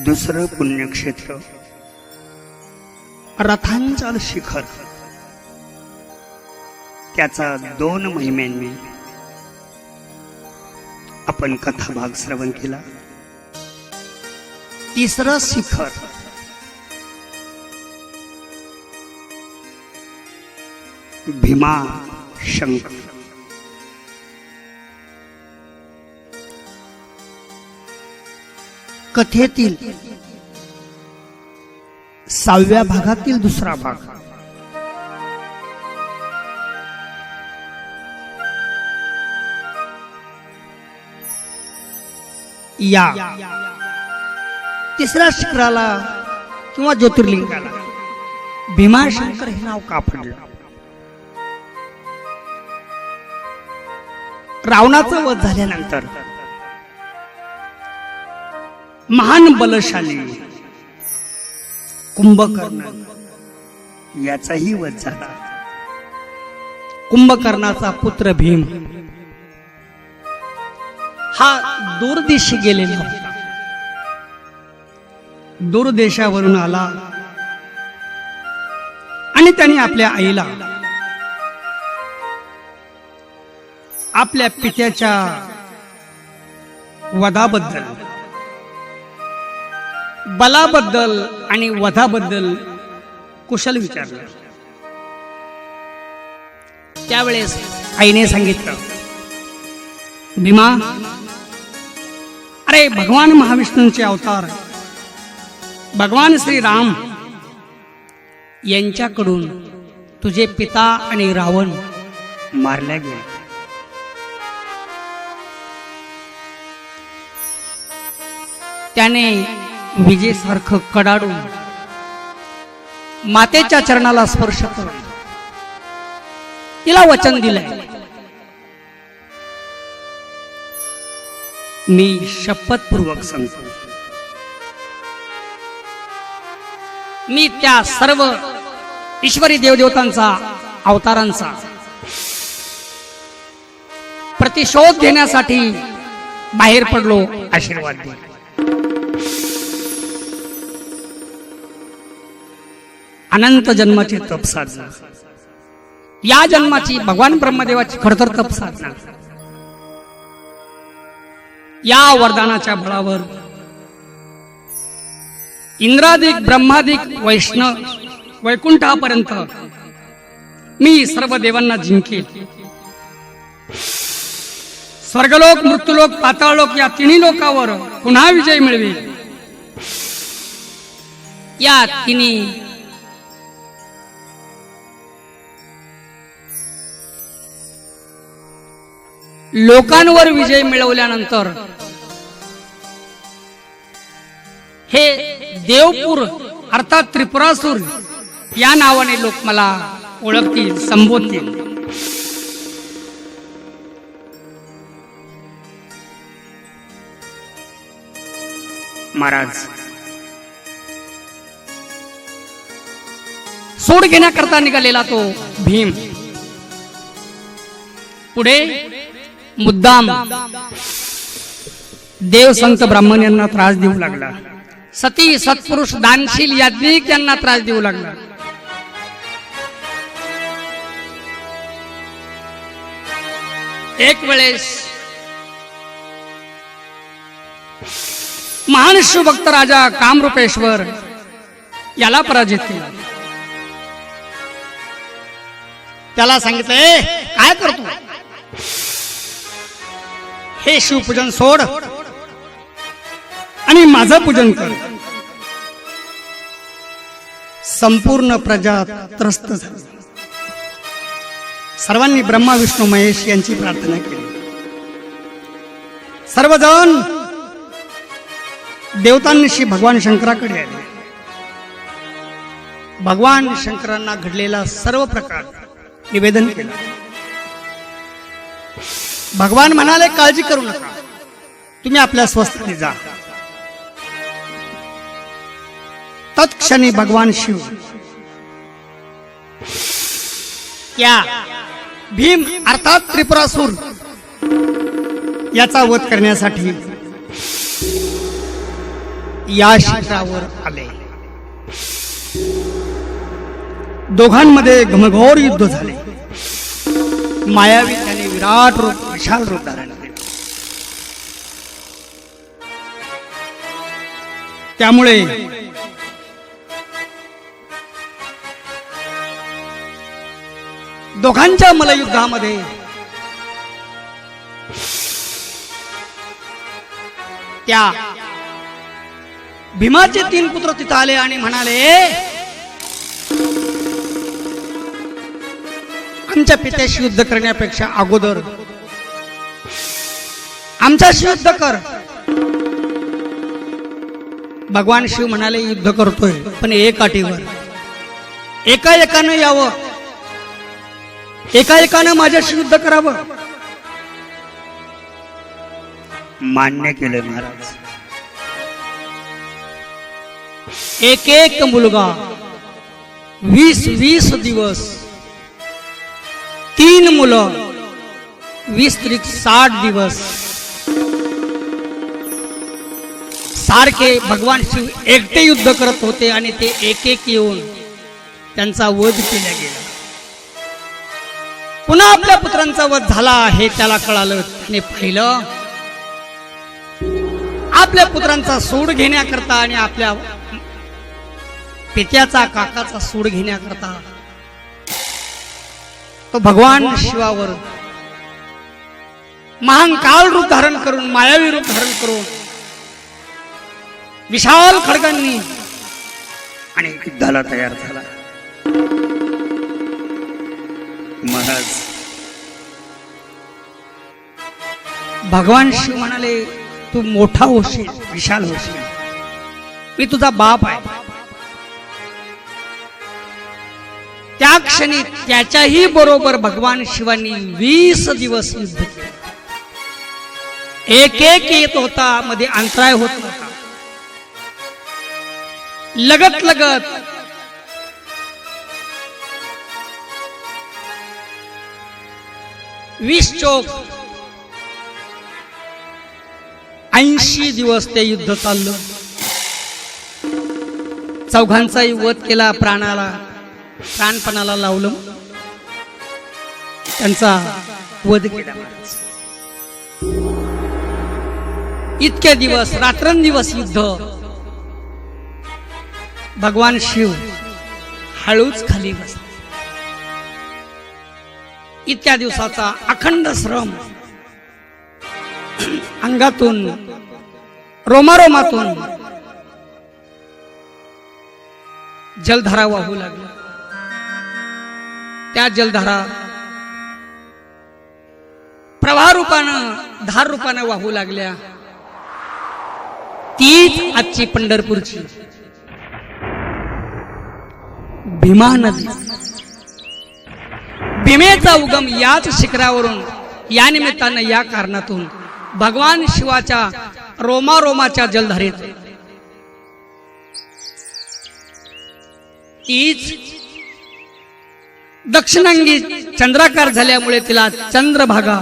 दुसरं पुण्यक्षेत्र रथांचल शिखर, त्याचा 2 महिन्यांनी आपण कथाभाग श्रवण केला. तिसरं शिखर भीमा शंकर. कथेतील 6व्या भागातील दुसरा भाग. या तिसऱ्या शिखराला किंवा ज्योतिर्लिंगाला भीमाशंकर हे नाव का पडलं? रावणाचं वध झाल्यानंतर महान बलशाली कुंभकर्ण याचाही वध झाला. कुंभकर्णाचा पुत्र भीम हा दूरदेशी गेलेला होता. दूरदेशावरून आला आणि त्याने आपल्या आईला आपल्या पित्याच्या वधाबद्दल, बलाबद्दल आणि वधाबद्दल कुशल विचारलं. त्यावेळेस आईने सांगितलं, भीमा, अरे भगवान महाविष्णूंचे अवतार भगवान श्रीराम यांच्याकडून तुझे पिता आणि रावण मारले गेले. त्याने विजेसारखं कडाडून मातेच्या चरणाला स्पर्श करून तिला वचन दिलंय, मी शपथपूर्वक सांगतो, मी त्या सर्व ईश्वरी देवदेवतांचा अवतारांचा प्रतिशोध घेण्यासाठी बाहेर पडलो. आशीर्वाद दे. अनंत जन्माची तप साधना, या जन्माची भगवान ब्रह्मदेवाची खरतर तप साधना, या वरदानाच्या बळावर इंद्रादिक ब्रह्मादिक वैकुंठापर्यंत मी सर्व देवांना जिंकेल. स्वर्गलोक, मृत्यूलोक, पाताळलोक या तिन्ही लोकावर पुन्हा विजय मिळवेल. या तिन्ही लोकांवर विजय मिळवल्यानंतर हे देवपूर अर्थात त्रिपुरासूर या नावाने लोक मला ओळखतील, संबोधतील. महाराज सोड घेण्याकरता निघालेला तो भीम पुढे मुद्दाम देव संत ब्राह्मण यांना त्रास देऊ लागला. सती सत्पुरुष दानशील याज्ञिक यांना त्रास देऊ लागला. एक वेळेस महान शिवभक्त राजा कामरूपेश्वर याला पराजित केला. त्याला सांगितलं, काय करतो? हे शिवपूजन सोड आणि माझं पूजन कर. संपूर्ण प्रजा त्रस्त झाली. सर्वांनी ब्रह्मा विष्णू महेश यांची प्रार्थना केली. सर्वजण देवतांशी भगवान शंकराकडे आले. भगवान शंकरांना घडलेला सर्व प्रकार निवेदन केला. भगवान म्हणाले, काळजी करू नका, तुम्ही आपल्या स्वस्थानी जा. तत्क्षणी भगवान शिव या भीम अर्थात त्रिपुरासूर याचा वध करण्यासाठी या शिखरावर आले. दोघांमध्ये घमघोर युद्ध झाले. मायावी त्याने विराट रूप, विशाल रूप धारण केले. त्यामुळे दोघांच्या मल्लयुद्धामध्ये त्या भीमाचे 3 पुत्र तिथे आले आणि म्हणाले, आमच्या पित्याशी युद्ध करण्यापेक्षा अगोदर आमच्याशी युद्ध कर. भगवान शिव म्हणाले, युद्ध करतोय पण एक अटीवर, एका एकानं यावं, एका एकानं माझ्याशी युद्ध करावं. मान्य केले महाराज. एक एक मुलगा 20-20 दिवस, 3 मुलं 20-60 दिवस सारखे भगवान शिव एकटे युद्ध करत होते आणि ते एक एक येऊन त्यांचा वध केला गेला. पुन्हा आपल्या पुत्रांचा वध झाला हे त्याला कळालं. त्याने पाहिलं, आपल्या पुत्रांचा सूड घेण्याकरता आणि आपल्या पित्याचा काकाचा सूड घेण्याकरता तो भगवान शिवावर महाकाल रूप धारण करून, मायावी रूप धारण करून विशाल खडगांनी आणि युद्धाला तयार झाला. महाराज भगवान शिव म्हणाले, तू मोठा होशील, विशाल होशील, मी तुझा बाप आहे. त्या क्षणी त्याच्याही बरोबर भगवान शिवांनी 20 दिवस युद्ध केले. एक एक येत होता, मध्ये अंतराय होत नव्हता. लगत लगत वीस चोक 80 दिवस ते युद्ध चाललं. चौघांचाही वध केला, प्राणपणाला लावलं, त्यांचा वध केला. इतके दिवस रात्रंदिवस युद्ध. भगवान शिव हळूच खाली बसले. इतक्या दिवसाचा अखंड श्रम अंगातून, रोमारोमातून जलधारा वाहू लागल्या. त्या जलधारा प्रवाह रूपानं, धार रूपानं वाहू लागल्या. तीच आजची पंढरपूरची भीमा नदी. भीमेचा उगम याच शिखरावरून, या निमित्तानं, या कारणातून भगवान शिवाच्या रोमारोमाच्या जलधारेत तीच दक्षिणांगी चंद्राकार झाल्यामुळे तिला चंद्रभागा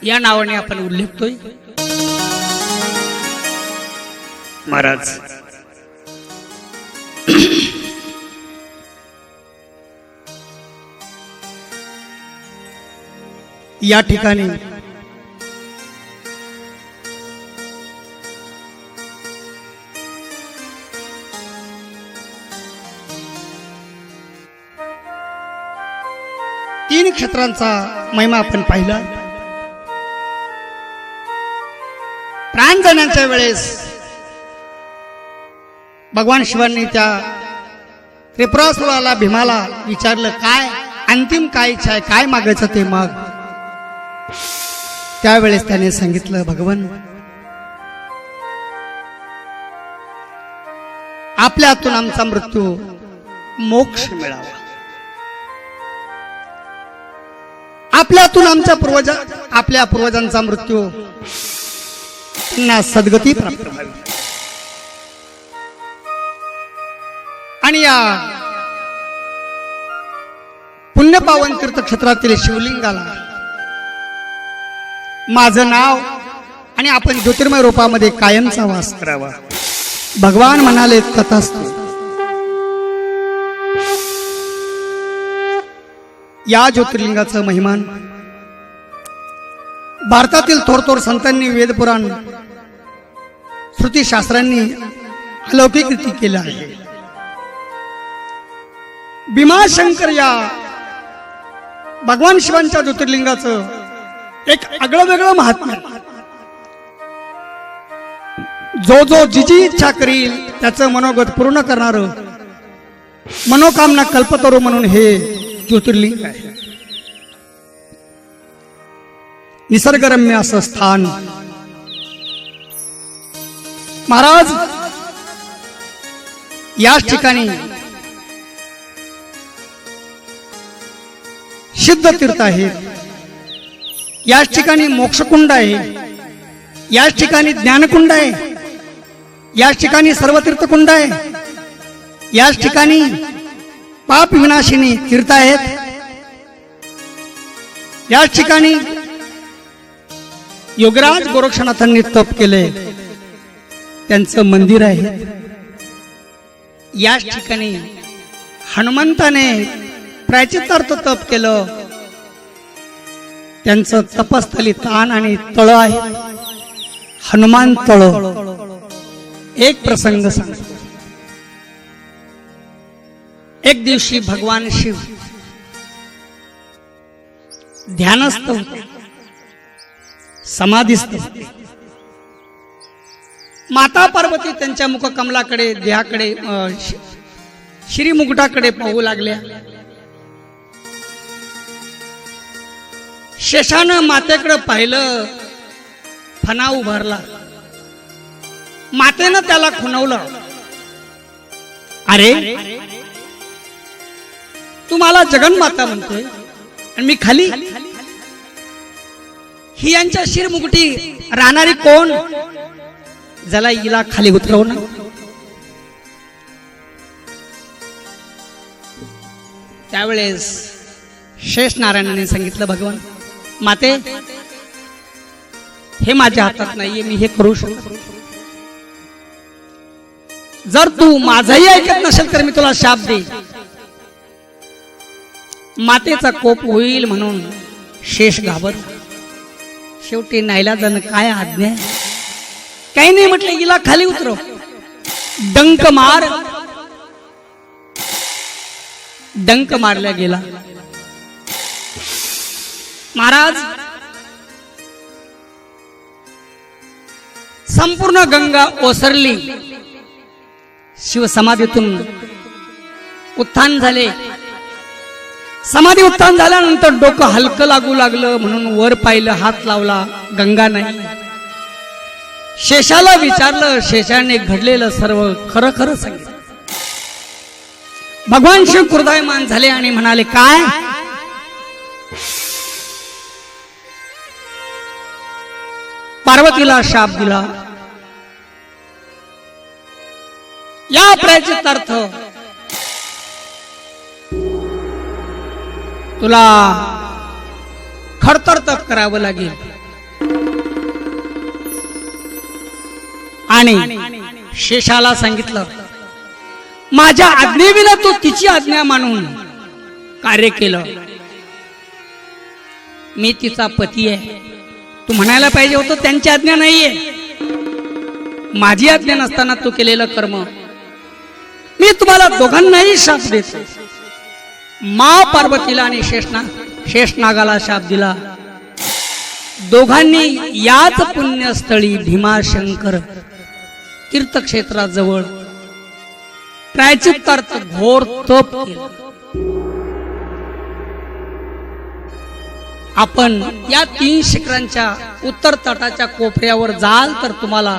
या नावाने आपण उल्लेखतोय. महाराज या ठिकाणी तीन क्षेत्रांचा महिमा आपण पाहिला. प्राण जाण्याच्या वेळेस भगवान शिवांनी त्या त्रिपुरासुराला, भीमाला विचारलं, काय अंतिम काय इच्छा आहे, काय मागायचं ते माग. त्यावेळेस त्याने सांगितलं, भगवान आपल्या हातून आमचा मृत्यू मोक्ष मिळावा, आपल्या हातून आपल्या पूर्वजांचा मृत्यू त्यांना सद्गती प्राप्त व्हावी. आणि या पुण्यपावन तीर्थक्षेत्रातील शिवलिंगाला माझं नाव आणि आपण ज्योतिर्मय रूपामध्ये कायमचा वास करावा. भगवान म्हणाले तथास्तु. या ज्योतिर्लिंगाचं महिमान भारतातील थोर संतांनी, वेदपुराण, श्रुतीशास्त्रांनी अलौकिक केलं आहे. भीमाशंकर या भगवान शिवांच्या ज्योतिर्लिंगाचं एक आगळं वेगळं महात्म्य. जो जी इच्छा करील त्याचं मनोगत पूर्ण करणारं मनोकामना कल्पतरू म्हणून हे ज्योतिर्लिंग आहे. निसर्गरम्य असं स्थान. महाराज याच ठिकाणी सिद्ध तीर्थ आहेत, याच ठिकाणी मोक्षकुंड आहे, याच ठिकाणी ज्ञानकुंड आहे, याच ठिकाणी सर्वतीर्थकुंड आहे, याच ठिकाणी पाप विनाशिनी तीर्थ आहेत, याच ठिकाणी योगराज गोरक्षनाथांनी तप केले त्यांचं मंदिर आहे. याच ठिकाणी हनुमंताने प्रायचित्तार्थ तप केलं त्यांचं तपस्थली तान आणि तळ आहे, हनुमान तळ. एक प्रसंग सांगतो. एक दिवशी भगवान शिव ध्यानस्थ होते, समाधीस्थ होते. माता पार्वती त्यांच्या मुखकमलाकडे, देहाकडे, श्रीमुकुटाकडे पाहू लागल्या. शेषानं मातेकडे पाहिलं, फणा उभारला. मातेनं त्याला खुणवलं, अरे तू मला जगन्माता म्हणतोय आणि मी खाली? ही यांच्या शिरमुकुटी राहणारी कोण? जला हिला खाली उतरव ना. त्यावेळेस शेष नारायणाने सांगितलं, भगवान माते, हे माझ्या हातात नाहीये, मी हे करू शकतो. जर तू माझाही ऐकत नसेल तर मी तुला शाप दे. मातेचा कोप होईल म्हणून शेष घाबरला. शेवटी नाईलाजानं काय आज्ञा, काही नाही म्हटलं, हिला खाली उतरव, डंक मार. डंक मारला गेला. महाराज संपूर्ण गंगा ओसरली. शिव समाधीतून उत्थान झाले. समाधी उत्थान झाल्यानंतर डोकं हलकं लागू लागलं म्हणून वर पाहिलं, हात लावला, गंगा नाही. शेषाला विचारलं, शेषाने घडलेलं सर्व खरं खरं सांगितलं. भगवान शिव क्रोधायमान झाले आणि म्हणाले, काय? पार्वतीला शाप दिला. या प्रायचित्तार्थ तुला खडतर तप करावं लागेल. आणि शेषाला सांगितलं, माझ्या आज्ञेविना तू तिची आज्ञा मानून कार्य केलं. मी तिचा पती आहे. तू म्हणायला पाहिजे होतं त्यांची आज्ञा नाहीये. माझी आज्ञा नसताना तू केलेलं कर्म. मी तुम्हाला दोघांनाही शाप देतो. मा पार्वतीला आणि शेषनागाला शाप दिला. दोघांनी याच पुण्यस्थळी भीमाशंकर तीर्थक्षेत्राजवळ प्रायचित्तार्थ घोर तप केलं. आपण या 3 शिखरांच्या उत्तर तटाच्या कोपऱ्यावर जाल तर तुम्हाला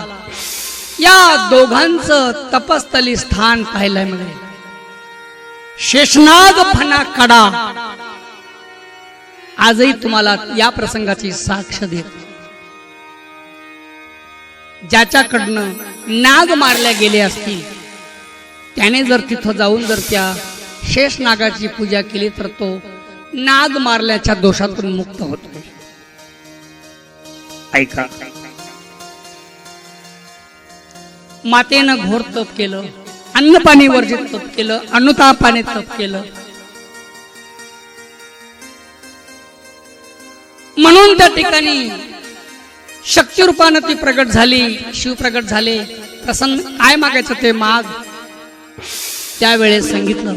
या दोघांचं तपस्थली स्थान पाहायला मिळेल. शेषनाग फणा कडा आजही तुम्हाला या प्रसंगाची साक्ष देते. ज्याच्याकडनं नाग मारल्या गेले असतील त्याने जर तिथं जाऊन जर त्या शेष नागाची पूजा केली तर तो नाग मारल्याच्या दोषातून मुक्त होतो. ऐका, मातेनं घोर तप केलं, अन्न पाणी वर्जित तप केलं, अनुतापाने तप केलं. म्हणून त्या ठिकाणी शक्ती रूपानं ती प्रगट झाली, शिव प्रगट झाले. प्रसन्न काय मागायचं ते माग. त्यावेळेस सांगितलं,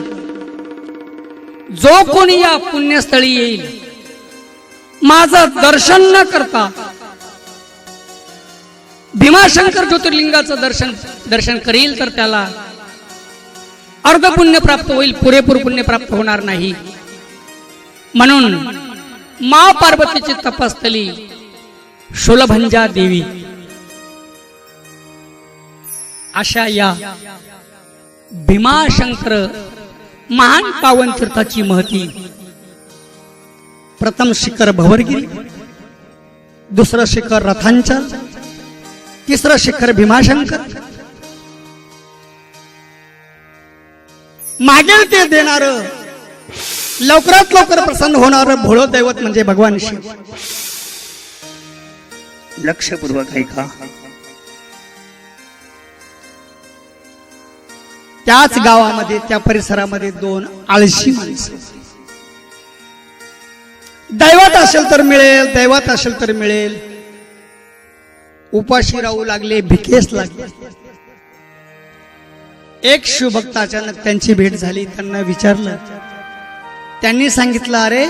जो कोणी या पुण्यस्थळी येईल, माझं दर्शन न करता भीमाशंकर ज्योतिर्लिंगाचं दर्शन करील तर त्याला अर्ध पुण्य प्राप्त होईल, पुरेपूर पुण्य प्राप्त होणार नाही. म्हणून मा पार्वतीची तपस्थली शूलभंजा देवी अशा या भीमाशंकर महान पावन तीर्थाची महती. प्रथम शिखर भवरगिरी, दुसरं शिखर रथांचल, तिसरं शिखर भीमाशंकर. मागेल ते देणार, लवकरात लवकर प्रसन्न होणार भोळ दैवत म्हणजे भगवान शिव. लक्षपूर्वक ऐका. त्याच गावामध्ये, त्या परिसरामध्ये दोन आळशी माणसं. दैवत असेल तर मिळेल, दैवत असेल तर मिळेल, उपाशी राहू लागले, भिकेस लागले. एक शिवभक्त अचानक त्यांची भेट झाली. त्यांना विचारलं, त्यांनी सांगितलं, अरे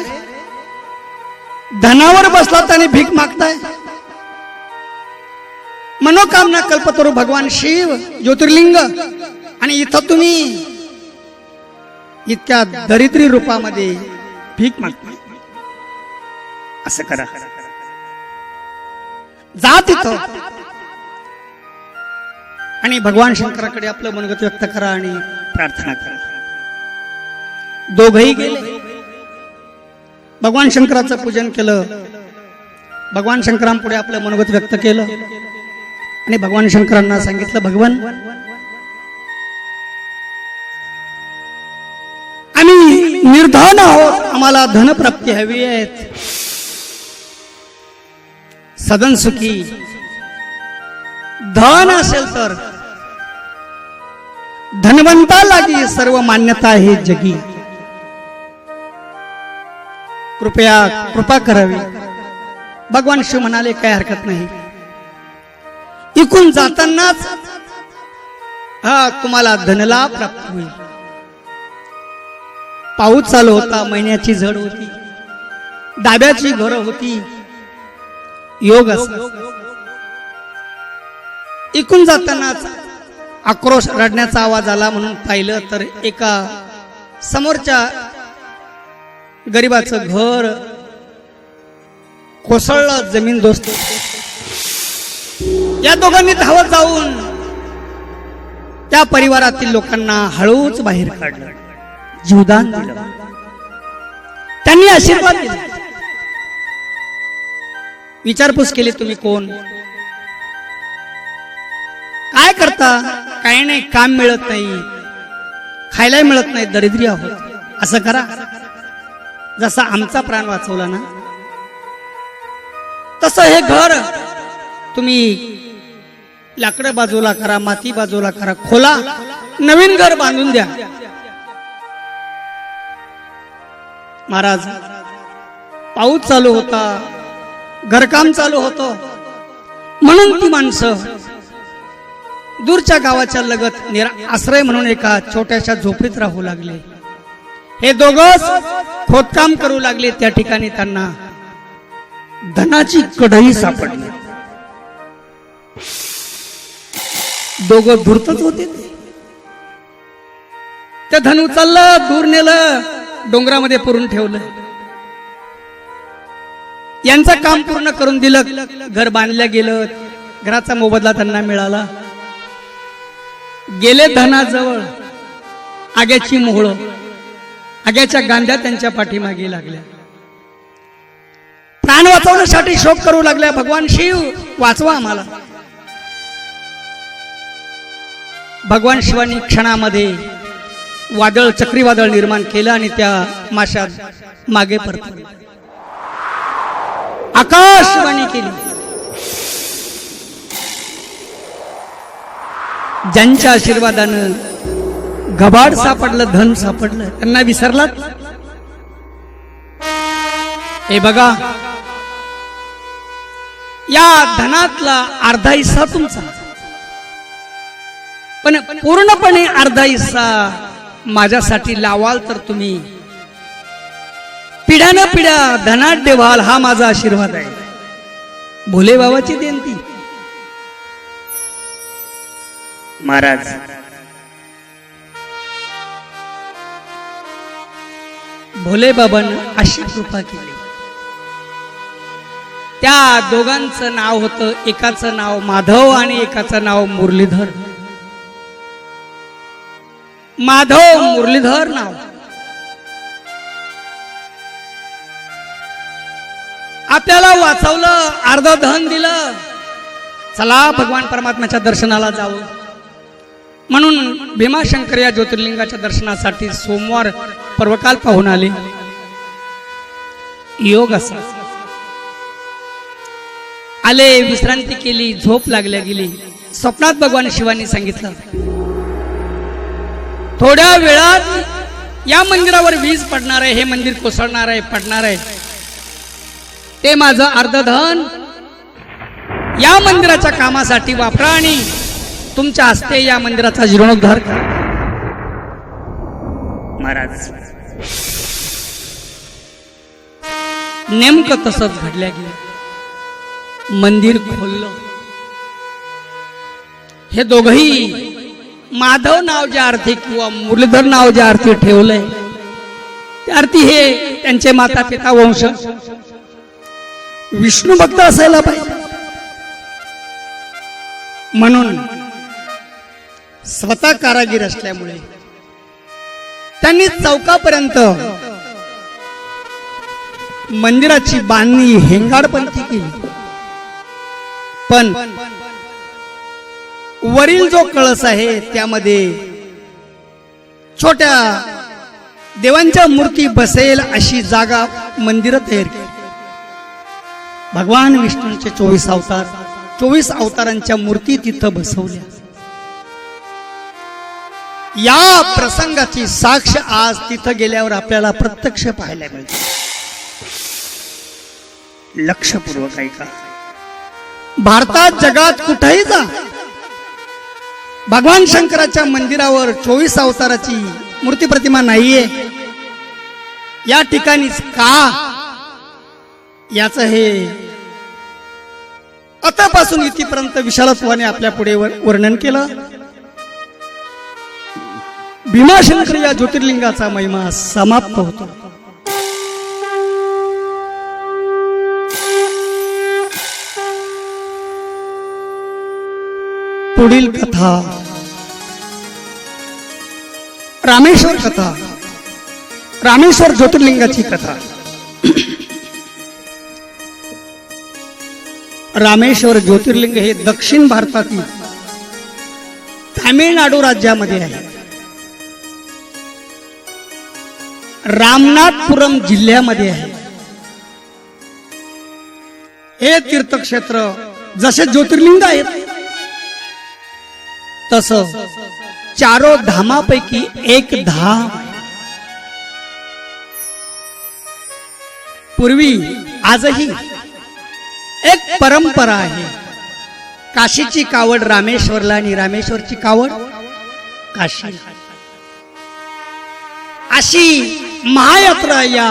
धनावर बसलात आणि भीक मागताय. मनोकामना कल्पतरू भगवान शिव ज्योतिर्लिंग, आणि इथं तुम्ही इतक्या दरिद्री रूपामध्ये भीक मागताय. असं करा, जा तिथं आणि भगवान शंकराकडे आपलं मनोगत व्यक्त करा आणि प्रार्थना करा. दोघही गेले, भगवान शंकराचं पूजन केलं, भगवान शंकरांपुढे आपलं मनोगत व्यक्त केलं आणि भगवान शंकरांना सांगितलं, भगवान आम्ही निर्धन आहोत, आम्हाला धनप्राप्ती हवी आहेत. सदन सुखी धन असेल तर धनवंता लागी सर्व मान्यता आहे जगी. कृपा करावी. भगवान शिव म्हणाले, काय हरकत नाही. इकून जातानाच तुम्हाला धनलाभ प्राप्त होईल. पाऊस चालू होता, महिन्याची झड होती, डाब्याची घरं होती, योग असा. इकून जातानाच आक्रोश रडण्याचा आवाज आला. म्हणून पाहिलं तर एका समोरच्या गरीबाचं घर कोसळलं, जमीन दोस्त. या दोघांनी धावत जाऊन त्या परिवारातील लोकांना हळूच बाहेर काढलं, जीवदान दिलं, त्यांनी आशीर्वाद दिला. विचारपूस केली, तुम्ही कोण, काय करता? काही नाही, काम मिळत नाही, खायला मिळत नाही, दरिद्री आहोत. असं करा, जसा आमचा प्राण वाचवला ना तसं हे घर तुम्ही लाकडं बाजूला करा, माती बाजूला करा, खोला, नवीन घर बांधून द्या. महाराज, पाऊस चालू होता, घरकाम चालू होतं, म्हणून ती माणसं दूरच्या गावाच्या लगत आश्रय म्हणून एका छोट्याशा झोपडीत राहू लागले. हे दोघंच खोदकाम करू लागले. त्या ठिकाणी त्यांना धनाची कढई सापडली. दोघं धूर्तच होते. ते धन उचललं, दूर नेलं, डोंगरामध्ये पुरून ठेवलं. यांचं काम पूर्ण करून दिलं, घर बांधलं गेलं, घराचा मोबदला त्यांना मिळाला. गेले धनाजवळ, आग्याची मोहळं, आग्याच्या गांध्या त्यांच्या पाठीमागे लागल्या. प्राण वाचवण्यासाठी शोक करू लागल्या, भगवान शिव वाचवा आम्हाला. भगवान शिवानी क्षणामध्ये वादळ, चक्रीवादळ निर्माण केलं आणि त्या माशा मागे परतल्या. आकाशवाणी केली, ज्यांच्या आशीर्वादानं घबाड सापडलं, धन सापडलं, त्यांना विसरलात? हे बघा, या धनातला अर्धा हिस्सा तुमचा, पण पूर्णपणे अर्धा हिस्सा माझ्यासाठी लावाल तर तुम्ही पिढ्यानं पिढ्या धनाढ्य व्हाल, हा माझा आशीर्वाद आहे. भोले बाबाची देणगी. महाराज, भोले बाबांनी अशी कृपा केली. त्या दोघांचं नाव होतं, एकाचं नाव माधव आणि एकाचं नाव मुरलीधर. माधव मुरलीधर नाव. आपल्याला वाचवलं, अर्ध धन दिलं. चला भगवान परमात्म्याच्या दर्शनाला जावं म्हणून भीमाशंकर या ज्योतिर्लिंगाच्या दर्शनासाठी सोमवार पर्वकाल पाहून आले. योग असा आले, विश्रांती केली, झोप लागल्या गेली. स्वप्नात भगवान शिवानी सांगितलं, थोड्या वेळात या मंदिरावर वीज पडणार आहे, हे मंदिर कोसळणार आहे, पडणार आहे. ते माझं अर्धधन या मंदिराच्या कामासाठी वापरा आणि तुमच्या हस्ते या मंदिराचा जीर्णोद्धार करा. महाराज, नेमकं तसंच घडल्या गेलं. मंदिर खोललं. हे दोघही माधव नाव ज्या अर्थी किंवा मुरलीधर नाव ज्या अर्थी ठेवलंय, त्या अर्थी हे त्यांचे माता पिता वंश विष्णू भक्त असायला पाहिजे. म्हणून स्वतः कारागीर असल्यामुळे त्यांनी चौकापर्यंत मंदिराची बांधणी हेंगाडपंथी केली. पण वरील जो कळस आहे त्यामध्ये छोट्या देवांच्या मूर्ती बसेल अशी जागा मंदिर तयार केली. भगवान विष्णूंचे 24 अवतार, 24 अवतारांच्या मूर्ती तिथं बसवल्या. या प्रसंगाची साक्ष आज तिथं गेल्यावर आपल्याला प्रत्यक्ष पाहायला मिळते. लक्षपूर्वक ऐका. भारतात जगात कुठेही जा, भगवान शंकराच्या मंदिरावर 24 अवताराची मूर्ती प्रतिमा नाहीये. या ठिकाणीच का, याच हे आतापासून इथपर्यंत विशालत्वाने आपल्या पुढे वर्णन केलं. भीमाशंकर या ज्योतिर्लिंगाचा महिमा समाप्त होतो. पुढील कथा रामेश्वर कथा, रामेश्वर ज्योतिर्लिंगाची कथा. रामेश्वर ज्योतिर्लिंग हे दक्षिण भारतातील तामिळनाडू राज्यामध्ये आहे. रामनाथपुरम जिल्ह्यामध्ये आहे. हे तीर्थक्षेत्र जसे ज्योतिर्लिंग आहेत तसं चारो धामापैकी एक धाम. पूर्वी आजही एक परंपरा आहे. काशीची कावड रामेश्वरला आणि रामेश्वरची कावड काशी, अशी महायात्रा या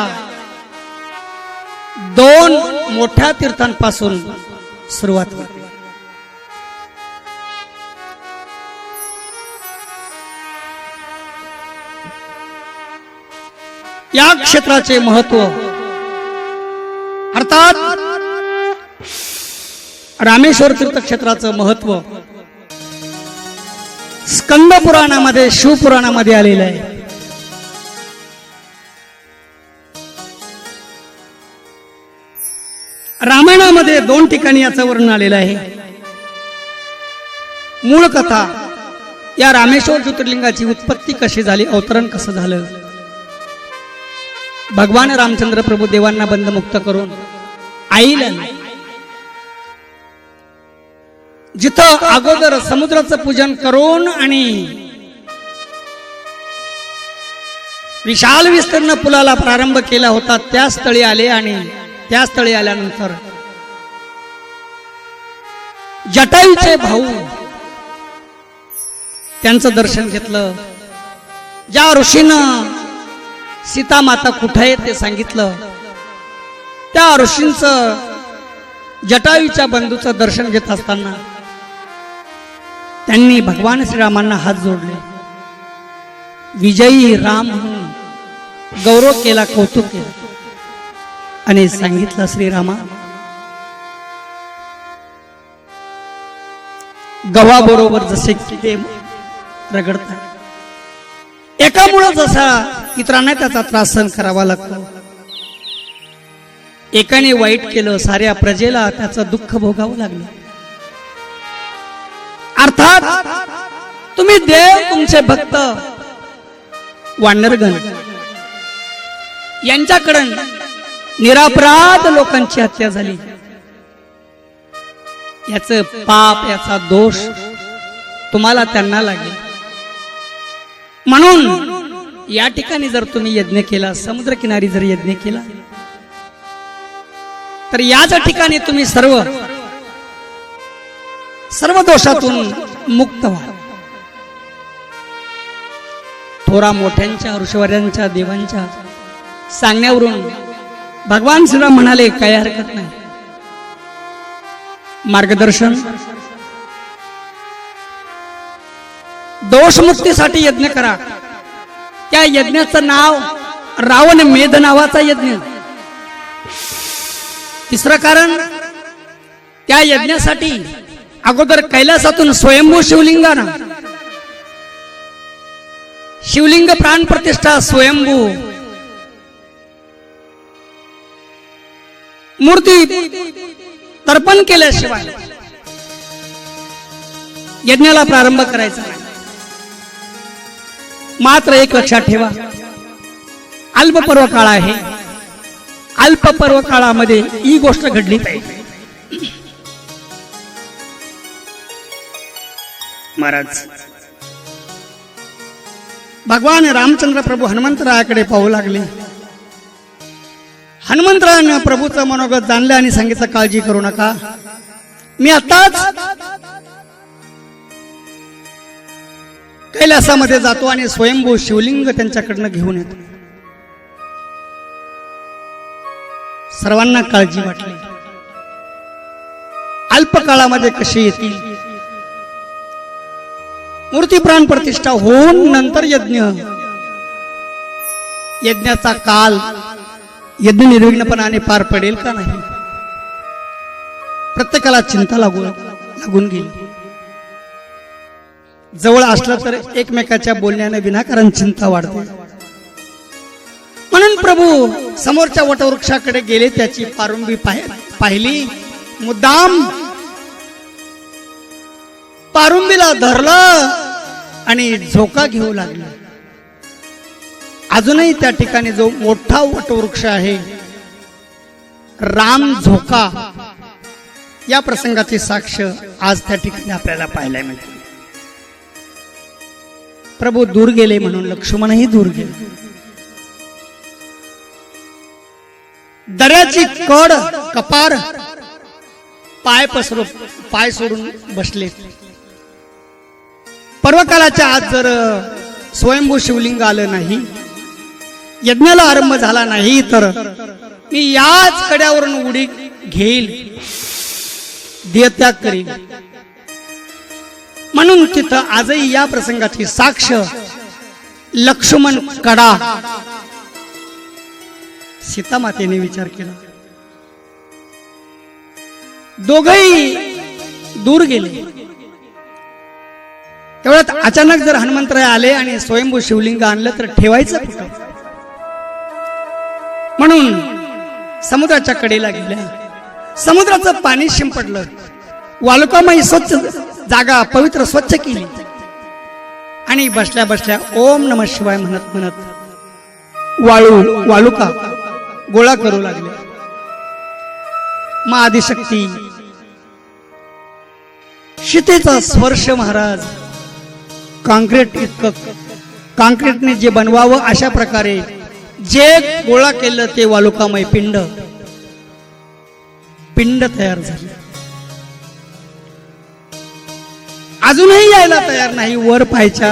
दोन मोठ्या तीर्थांपासून सुरुवात होते. या क्षेत्राचे महत्व अर्थात रामेश्वर तीर्थक्षेत्राचं महत्व स्कंद पुराणामध्ये, शिवपुराणामध्ये आलेलं आहे. रामायणामध्ये 2 ठिकाणी याचं वर्णन आलेलं आहे. मूळ कथा, या रामेश्वर ज्योतिर्लिंगाची उत्पत्ती कशी झाली, अवतरण कसं झालं, भगवान रामचंद्र प्रभू देवांना बंधमुक्त करून आईला जिथं अगोदर समुद्राचं पूजन करून आणि विशाल विस्तीर्ण पुलाला प्रारंभ केला होता, त्या स्थळी आले आणि त्या स्थळी आल्यानंतर जटायूचे भाऊ त्यांचं दर्शन घेतलं. ज्या ऋषीनं सीता माता कुठे आहे ते सांगितलं, त्या ऋषींचं जटायूच्या बंधूचं दर्शन घेत असताना त्यांनी भगवान श्रीरामांना हात जोडले. विजयी राम म्हणून गौरव केला, कौतुक केलं आणि सांगितलं, श्रीरामा, गव्हाबरोबर जसे किडे रगडतात, एकामुळे जसा इतरांना त्याचा त्रास सहन करावा लागतो, एकाने वाईट केलं साऱ्या प्रजेला त्याचं दुःख भोगावं लागलं. अर्थात तुम्ही देव, तुमचे भक्त वानरगण यांच्याकडून निरापराध लोकांची हत्या झाली. याचं पाप, याचा दोष तुम्हाला त्यांना लागेल. म्हणून या ठिकाणी जर तुम्ही यज्ञ केला, समुद्रकिनारी जर यज्ञ केला, तर याच ठिकाणी तुम्ही सर्व दोषातून मुक्त व्हा. थोरा मोठ्यांच्या, ऋषीवर्यांच्या, देवांच्या सांगण्यावरून भगवान श्रीराम म्हणाले, काही हरकत नाही, मार्गदर्शन, दोषमुक्तीसाठी यज्ञ करा. त्या यज्ञाचं नाव रावण मेध नावाचा यज्ञ. तिसरं कारण, त्या यज्ञासाठी अगोदर कैलासातून स्वयंभू शिवलिंगानं, शिवलिंग प्राण प्रतिष्ठा स्वयंभू मूर्ती तर्पण केल्याशिवाय यज्ञाला प्रारंभ करायचा नाही. मात्र एक लक्षात ठेवा, अल्पपर्व काळ आहे. अल्पपर्व काळामध्ये ही गोष्ट घडली पाहिजे. महाराज, भगवान रामचंद्र प्रभू हनुमंतरायाकडे पाहू लागले. हनुमंतरायानं प्रभूचं मनोगत जाणलं आणि सांगितलं, काळजी करू नका, मी आताच कैलासामध्ये जातो आणि स्वयंभू शिवलिंग त्यांच्याकडनं घेऊन येतो. सर्वांना काळजी वाटली, अल्प काळामध्ये कशी येतील. मूर्ती प्राण प्रतिष्ठा होऊन नंतर यज्ञाचा काल यज्ञ निर्विघ्नपणाने पार पडेल का नाही, प्रत्येकाला चिंता लागून गेली. जवळ असलं तर एकमेकाच्या बोलण्याने विनाकारण चिंता वाढते. म्हणून प्रभू समोरच्या वटवृक्षाकडे गेले, त्याची पारुंबी पाहिली, मुद्दाम पारुंबीला धरलं आणि झोका घेऊ लागला. अजूनही त्या ठिकाणी जो मोठा वटवृक्ष आहे, राम झोका, या प्रसंगाची साक्ष आज त्या ठिकाणी आपल्याला पाहायला मिळते. प्रभू दूर गेले म्हणून लक्ष्मणही दूर गेले. दर्याची कड, कपार, पाय सोडून बसले. पर्वकालाच्या आज जर स्वयंभू शिवलिंग आलं नाही, यज्ञाला आरंभ झाला नाही, तर मी याच कड्यावरून उडी घेईल, देहत्याग करील. म्हणून तिथं आजही या प्रसंगाची साक्ष लक्ष्मण, कडा, सीता मातेने विचार केला. दोघही दूर गेले. तेवढ्यात अचानक जर हनुमंतराय आले आणि स्वयंभू शिवलिंग आणलं तर ठेवायचं कुठं? म्हणून समुद्राच्या कडेला गेल्या. समुद्राचं पाणी शिंपडलं, वालुकामयी स्वच्छ जागा पवित्र स्वच्छ केली आणि बसल्या बसल्या ओम नमः शिवाय म्हणत म्हणत वालुका गोळा करू लागले. मा आदिशक्ती शीतेचा स्पर्श महाराज काँक्रीट इतकं काँक्रीटने जे बनवावं अशा प्रकारे जे गोळा केलं ते वालुकामय पिंड तयार झाले. अजूनही यायला तयार नाही. वर पाहायच्या,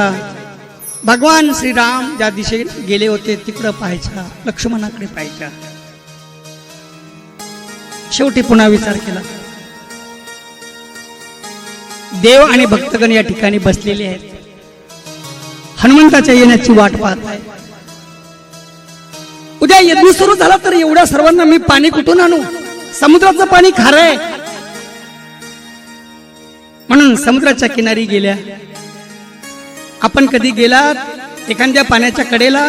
भगवान श्रीराम ज्या दिशेने गेले होते तिकडं पाहायच्या, लक्ष्मणाकडे पाहायच्या. शेवटी पुन्हा विचार केला, देव आणि भक्तगण या ठिकाणी बसलेले आहेत, हनुमंताच्या येण्याची वाट पाहत आहे. उद्या यज्ञ सुरू झाला तर एवढ्या सर्वांना मी पाणी कुठून आणू? समुद्राचं पाणी खारं आहे. म्हणून समुद्राच्या किनारी गेल्या. आपण कधी गेलात एखाद्या पाण्याच्या कडेला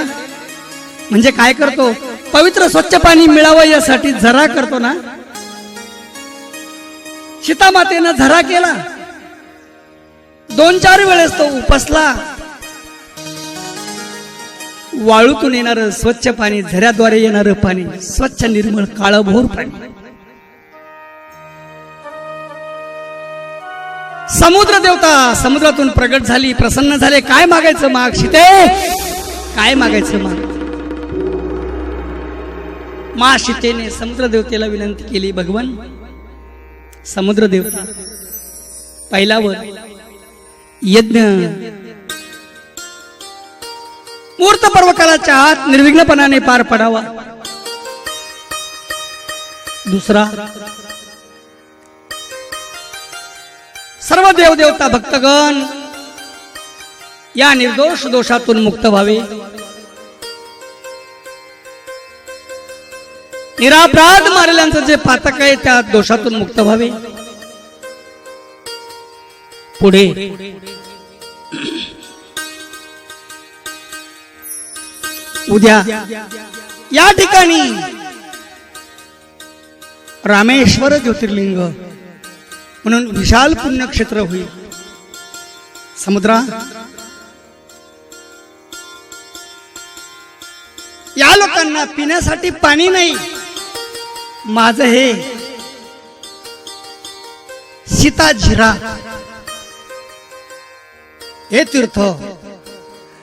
म्हणजे काय करतो? पवित्र स्वच्छ पाणी मिळावं यासाठी झरा करतो ना. सीतामातेनं झरा केला, 2-4 वेळेस तो उपसला. वाळूतून येणारं स्वच्छ पाणी, झऱ्याद्वारे येणारं पाणी स्वच्छ निर्मळ काळभोर पाणी. समुद्र देवता समुद्रातून प्रगट झाली, प्रसन्न झाले. काय मागायचं माग सीते, काय मागायचं माग. मा सीतेने समुद्र देवतेला विनंती केली, भगवान समुद्र देवता, पहिलावर यज्ञ मुहूर्त पर्वकालाच्या आत निर्विघ्नपणाने पार पडावा. दुसरा, सर्व देवदेवता भक्तगण या निर्दोष दोषातून मुक्त व्हावे, निरापराध मारल्याचं जे पातक आहे त्या दोषातून मुक्त व्हावे. पुढे उद्या या ठिकाणी रामेश्वर ज्योतिर्लिंग म्हणून विशाल पुण्यक्षेत्र होईल. समुद्रा, या लोकांना पिण्यासाठी पाणी नाही. माझं हे सीता झिरा हे तीर्थ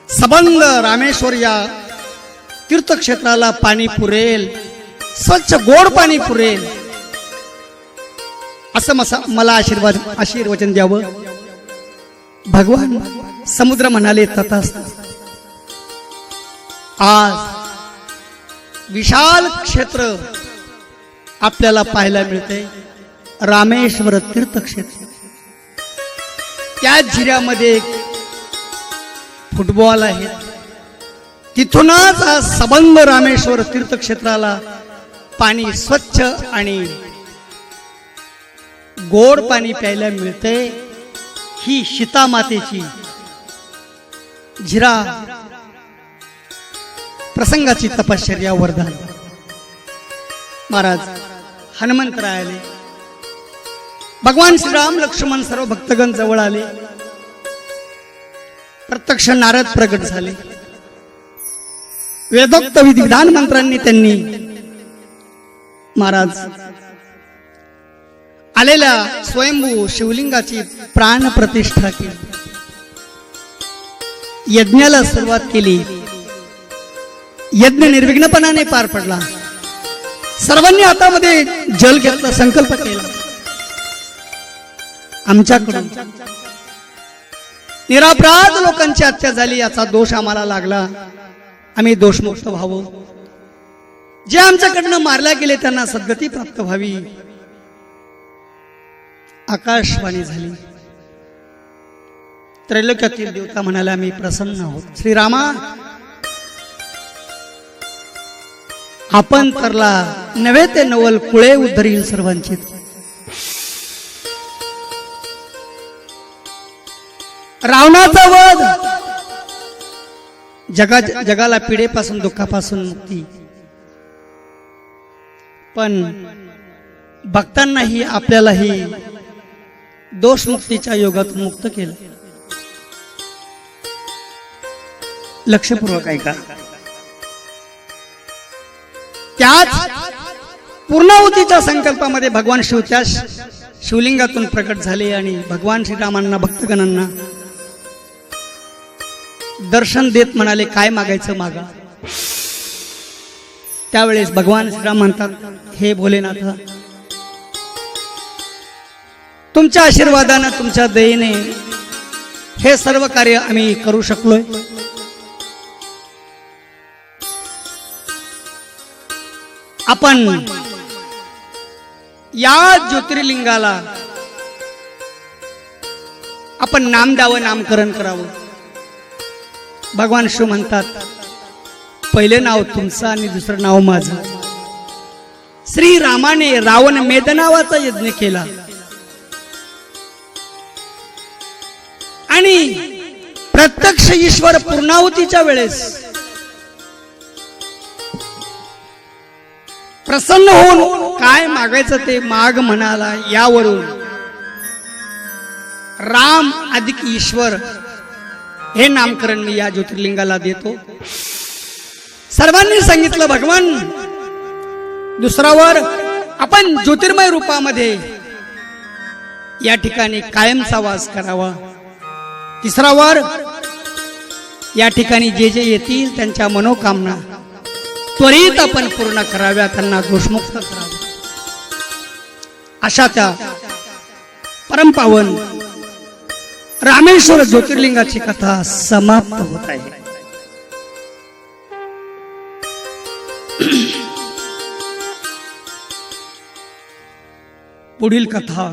सबंध रामेश्वर या तीर्थक्षेत्राला पाणी पुरेल, स्वच्छ गोड पाणी पुरेल असं मला आशीर्वचन द्यावं. भगवान समुद्र म्हणाले, तथास्तु. आज विशाल क्षेत्र आपल्याला पाहायला मिळते, रामेश्वर तीर्थक्षेत्र. त्या जिऱ्यामध्ये फुटबॉल आहे. तिथूनच हा सबंध रामेश्वर तीर्थक्षेत्राला पाणी स्वच्छ आणि गोड पाणी प्यायला मिळते. ही सीतामातेची झिरा प्रसंगाची तपश्चर्या वरदान. महाराज हनुमंतरायाले, भगवान श्रीराम लक्ष्मण सर्व भक्तगण जवळ आले. प्रत्यक्ष नारद प्रगट झाले. वेदोक्त विधान मंत्रांनी त्यांनी महाराज आलेल्या स्वयंभू शिवलिंगाची प्राण प्रतिष्ठा केली. यज्ञाला सुरुवात केली. यज्ञ निर्विघ्नपणाने पार पडला. सर्वांनी हातामध्ये जल घेतला, संकल्प केला, आमच्याकडून निरापराध लोकांची हत्या झाली, याचा दोष आम्हाला लागला, आम्ही दोषमुक्त व्हावं. जे आमच्याकडनं मारल्या गेले त्यांना सद्गती प्राप्त व्हावी. आकाशवाणी झाली. त्रैलोक्यातील देवता म्हणाला, आम्ही प्रसन्न आहोत. श्रीरामा, आपण तरला नवे ते नवल कुळे उद्धरील सर्वांची. रावणाचा वध, जगाला पिढेपासून दुःखापासून मुक्ती. पण भक्तांनाही आपल्यालाही दोषमुक्तीच्या योगातून मुक्त केलं. लक्षपूर्वक ऐका. त्याच पूर्णाहुतीच्या संकल्पामध्ये भगवान शिव त्या शिवलिंगातून प्रकट झाले आणि भगवान श्रीरामांना भक्तगणांना दर्शन देत म्हणाले, काय मागायचं मागा. त्यावेळेस भगवान श्रीराम म्हणतात, हे भोलेनाथ, तुमच्या आशीर्वादाने तुमच्या दयेने हे सर्व कार्य आम्ही करू शकलोय. आपण या ज्योतिर्लिंगाला आपण नाम द्यावं, नामकरण करावं. भगवान शिव म्हणतात, पहिलं नाव तुमचं आणि दुसरं नाव माझं. श्रीरामाने रावण मेध नावाचा यज्ञ केला आणि प्रत्यक्ष ईश्वर पूर्णाहुतीच्या वेळेस प्रसन्न होऊन काय मागायचं ते माग म्हणाला. यावरून राम अधिक ईश्वर हे नामकरण मी या ज्योतिर्लिंगाला देतो. सर्वांनी सांगितलं, भगवान दुसरा वर आपण ज्योतिर्मय रूपामध्ये या ठिकाणी कायमचा वास करावा. तिसरा वर या ठिकाणी जे जे येतील त्यांच्या मनोकामना त्वरित आपण पूर्ण कराव्या, त्यांना दोषमुक्त करावं. अशा त्या परमपावन रामेश्वर ज्योतिर्लिंगाची कथा समाप्त होत आहे. पुढील कथा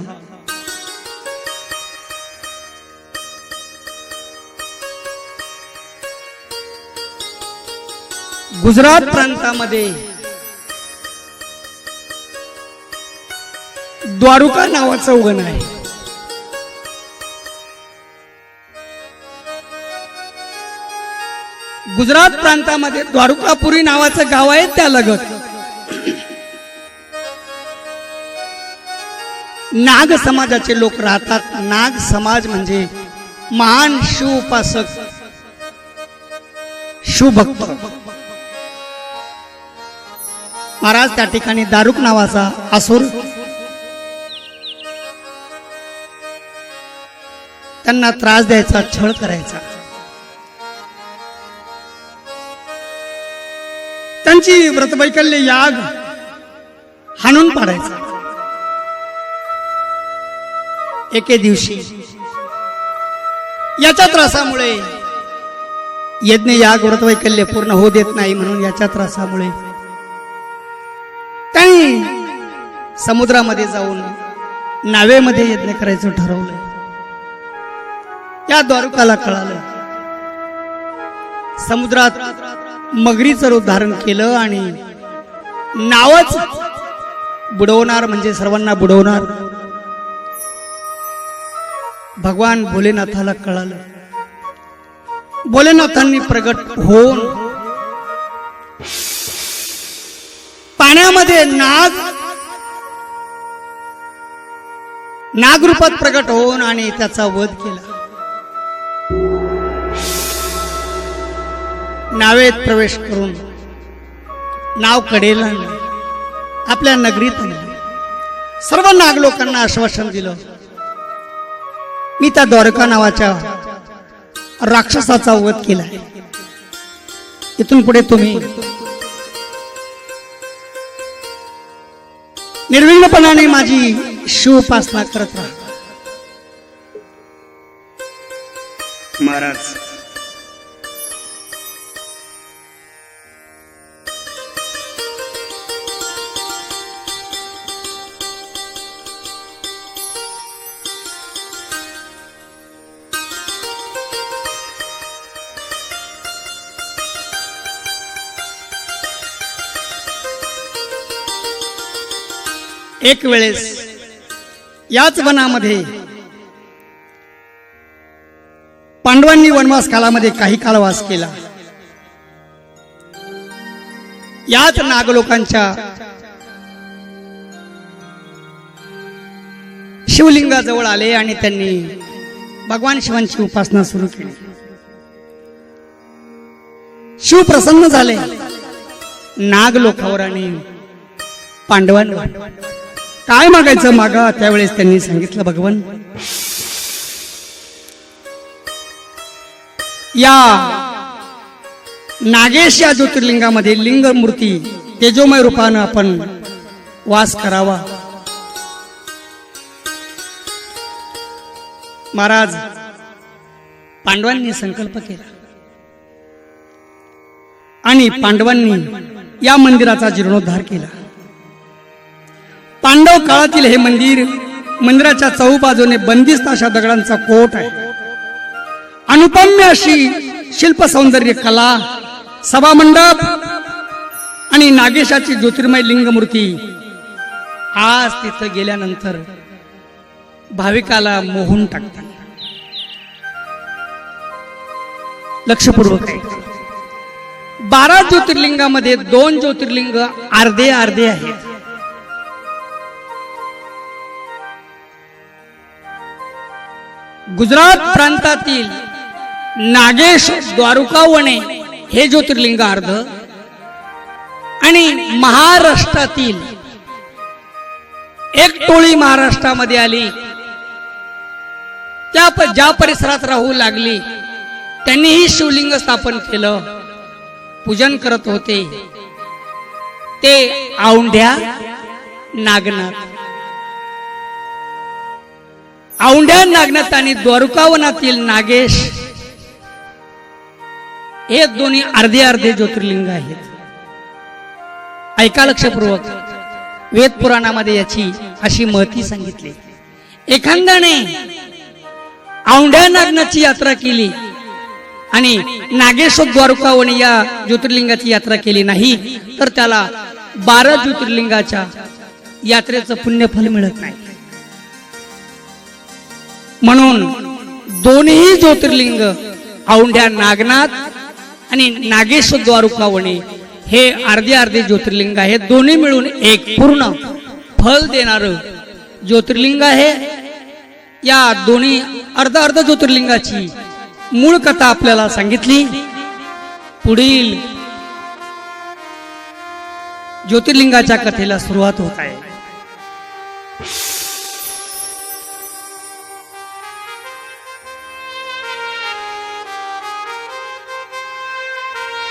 गुजरात प्रांतामध्ये द्वारुका नावाचं उगण आहे. गुजरात प्रांतामध्ये द्वारुकापुरी नावाचं गाव आहे. त्या लगत नाग समाजाचे लोक राहतात. नाग समाज म्हणजे महान शिव उपासक, शिवभक्त. महाराज त्या ठिकाणी दारुक नावाचा असुर त्यांना त्रास द्यायचा, छळ करायचा. त्यांची व्रतवैकल्य याग हाणून पाडायचा. एके दिवशी याच्या त्रासामुळे यज्ञ याग व्रतवैकल्य पूर्ण होऊ देत नाही म्हणून याच्या त्रासामुळे त्यांनी समुद्रामध्ये जाऊन नावेमध्ये यज्ञ करायचं ठरवलं. या द्वारकाला कळालं. समुद्रात मगरीचं रूप धारण केलं आणि नावच बुडवणार म्हणजे सर्वांना बुडवणार. भगवान भोलेनाथाला कळालं. भोलेनाथांनी प्रगट होऊन पाण्यामध्ये नाग रूपात प्रगट होऊन आणि त्याचा वध केला. नावेत प्रवेश करून नाव कडेला आपल्या नगरीत आणली. सर्व नाग लोकांना आश्वासन दिलं, मी त्या द्वारका नावाच्या राक्षसाचा वध केला. इथून पुढे तुम्ही निर्विघ्नपणाने माझी शिव उपासना करत राहा. महाराज, एक वेळेस याच वनामध्ये पांडवांनी वनवास काळामध्ये काही काळ वास केला. याच नागलोकांच्या शिवलिंगाजवळ आले आणि त्यांनी भगवान शिवांची उपासना सुरू केली. शिव प्रसन्न झाले नागलोकावर आणि पांडवांवर. काय मागायचं मागा. त्यावेळेस त्यांनी सांगितलं, भगवन या नागेश या ज्योतिर्लिंगामध्ये लिंग मूर्ती तेजोमय रूपानं आपण वास करावा. महाराज पांडवांनी संकल्प केला आणि पांडवांनी या मंदिराचा जीर्णोद्धार केला. पांडव काळातील हे मंदिराच्या चौबाजूने बंदिस्त अशा दगडांचा कोट आहे. अनुपम्य अशी शिल्प सौंदर्य कला, सभामंडप आणि नागेशाची ज्योतिर्मय लिंगमूर्ती आज तिथं गेल्यानंतर भाविकाला मोहून टाकतात. लक्षपूर्वक 12 ज्योतिर्लिंगामध्ये 2 ज्योतिर्लिंग अर्धे अर्धे आहेत. गुजरात प्रांतातील नागेश द्वारकावणे हे ज्योतिर्लिंग अर्ध आणि महाराष्ट्रातील एक टोळी महाराष्ट्रामध्ये आली, ज्या परिसरात राहू लागली त्यांनीही शिवलिंग स्थापन केलं, पूजन करत होते. ते औंढ्या नागनाथ. औंढ्या नागनाथ आणि द्वारकावनातील नागेश हे दोन्ही अर्धे अर्धे ज्योतिर्लिंग आहेत. ऐका लक्षपूर्वक. वेद पुराणामध्ये याची अशी महती सांगितली. एखाद्याने औंढ्या नागनाथची यात्रा केली आणि नागेश्वर द्वारकावणी या ज्योतिर्लिंगाची यात्रा केली नाही तर त्याला 12 ज्योतिर्लिंगाच्या यात्रेचं पुण्यफल मिळत नाही. म्हणून दोन्ही ज्योतिर्लिंग औंढ्या नागनाथ आणि नागेश्वर द्वारकावणी हे अर्धे अर्धे ज्योतिर्लिंग आहेत. दोन्ही मिळून एक पूर्ण फल देणारं ज्योतिर्लिंग आहे. या दोन्ही अर्ध अर्ध ज्योतिर्लिंगाची मूळ कथा आपल्याला सांगितली. पुढील ज्योतिर्लिंगाच्या कथेला सुरुवात होत आहे.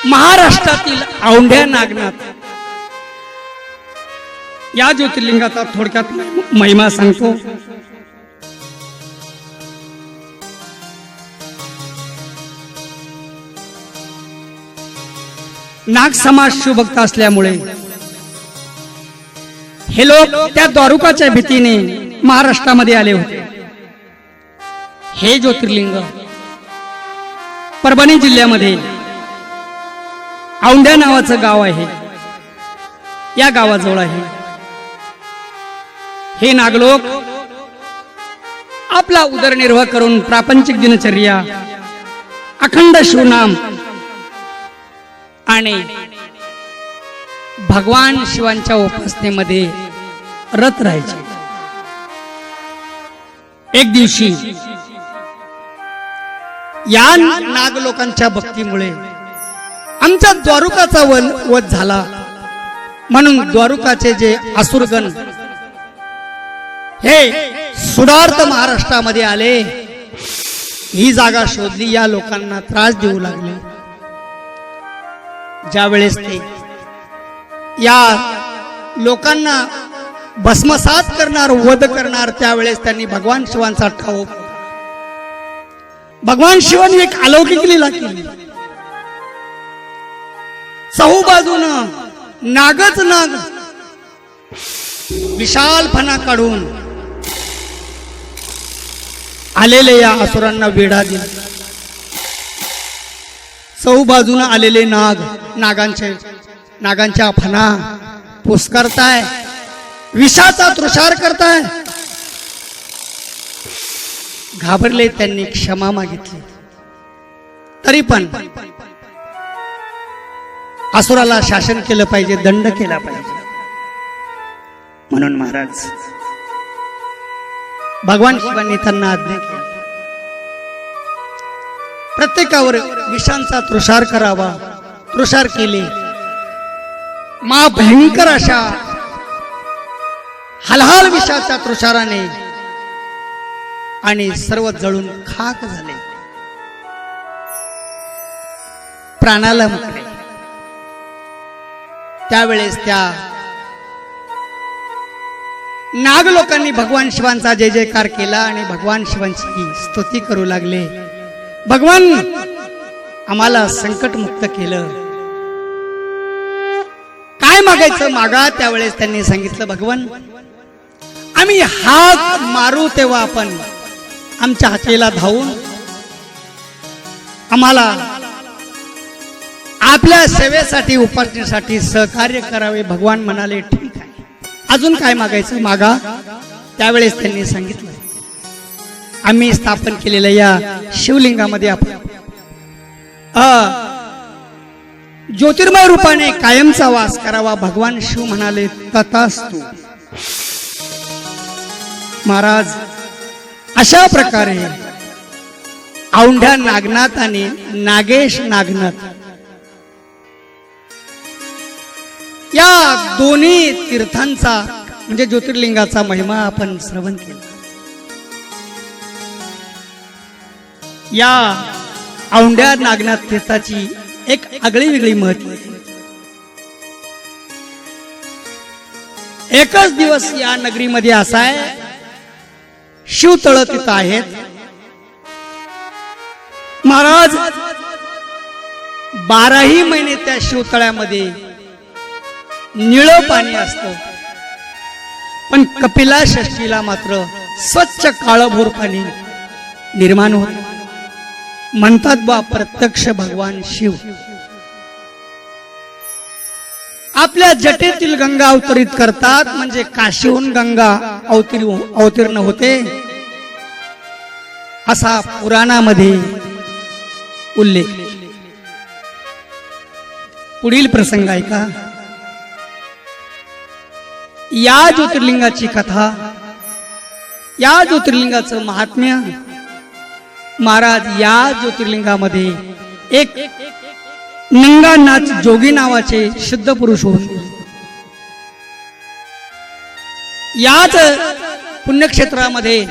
महाराष्ट्रातील औंढ्या नागनाथ या ज्योतिर्लिंगाचा थोडक्यात महिमा सांगतो. नाग समाज शिवभक्त असल्यामुळे हे लोक त्या द्वारकाच्या भीतीने महाराष्ट्रामध्ये आले होते. हे ज्योतिर्लिंग परभणी जिल्ह्यामध्ये औंढ्या नावाचं गाव आहे. या गावाजवळ आहे. हे नागलोक आपला उदरनिर्वाह करून प्रापंचिक दिनचर्या, अखंड शिवनाम आणि भगवान शिवांच्या उपासनेमध्ये रत राहायचे. एक दिवशी या नाग लोकांच्या भक्तीमुळे आमच्या द्वारकाचा वध झाला म्हणून द्वारकाचे जे असुरगण हे सुडार्थ महाराष्ट्रामध्ये आले. ही जागा शोधली, या लोकांना त्रास देऊ लागले. ज्या वेळेस ते या लोकांना भस्मसात करणार, वध करणार, त्यावेळेस त्यांनी भगवान शिवांचा ठाऊक. भगवान शिवांनी एक अलौकिक लीला केली. चहूबाजूनं नागच नाग विशाल फणा काढून आलेले या असुरांना वेढा दिला. चहूबाजूनं आलेले नागांच्या फणा पुस्करताय, विषाचा तृषार करताय. घाबरले, त्यांनी क्षमा मागितली. तरी पण असुराला शासन केलं पाहिजे, दंड केला पाहिजे. म्हणून महाराज भगवान शिवांनी त्यांना आज्ञा केली, प्रत्येकावर विषांचा तृषार करावा. तृषार केले. महाभयंकर अशा हलहाल विषाच्या तुषाराने आणि सर्व जळून खाक झाले, प्राणाला मुकले. त्यावेळेस त्या नाग लोकांनी भगवान शिवांचा जय जयकार केला आणि भगवान शिवांची स्तुती करू लागले. भगवान आम्हाला संकट मुक्त केलं, काय मागायचं मागा. त्यावेळेस त्यांनी सांगितलं, भगवान आम्ही हाक मारू तेव्हा आपण आमच्या हाकेला धावून आम्हाला आपल्या सेवेसाठी उपासनेसाठी सहकार्य करावे. भगवान म्हणाले, ठीक आहे, अजून काय मागायचं मागा. त्यावेळेस त्यांनी सांगितलं, आम्ही स्थापन केलेल्या या शिवलिंगामध्ये आपण ज्योतिर्मय रूपाने कायमचा वास करावा. भगवान शिव म्हणाले, तथास्तु. महाराज अशा प्रकारे औंढ्या नागनाथ आणि नागेश नागनाथ या दोन्ही तीर्थांचा म्हणजे ज्योतिर्लिंगाचा महिमा आपण श्रवण केला. या औंढ्या नागनाथ तीर्थाची एक आगळी वेगळी महत्व आहे. एकच दिवस या नगरीमध्ये असा आहे, शिवतळ तिथं आहेत. महाराज 12ही महिने त्या शिवतळ्यामध्ये निळं पाणी असतं, पण कपिला षष्टीला मात्र स्वच्छ काळभोर पाणी निर्माण होत. म्हणतात बा प्रत्यक्ष भगवान शिव आपल्या जटेतील गंगा अवतरित करतात, म्हणजे काशीहून गंगा अवतीर्ण होते असा पुराणामध्ये उल्लेख. पुढील प्रसंग ऐका. या ज्योतिर्लिंगाची कथा, या ज्योतिर्लिंगाचं महात्म्य. महाराज या ज्योतिर्लिंगामध्ये एक नंगानाथ जोगी नावाचे शुद्ध पुरुष होते. याच पुण्यक्षेत्रामध्ये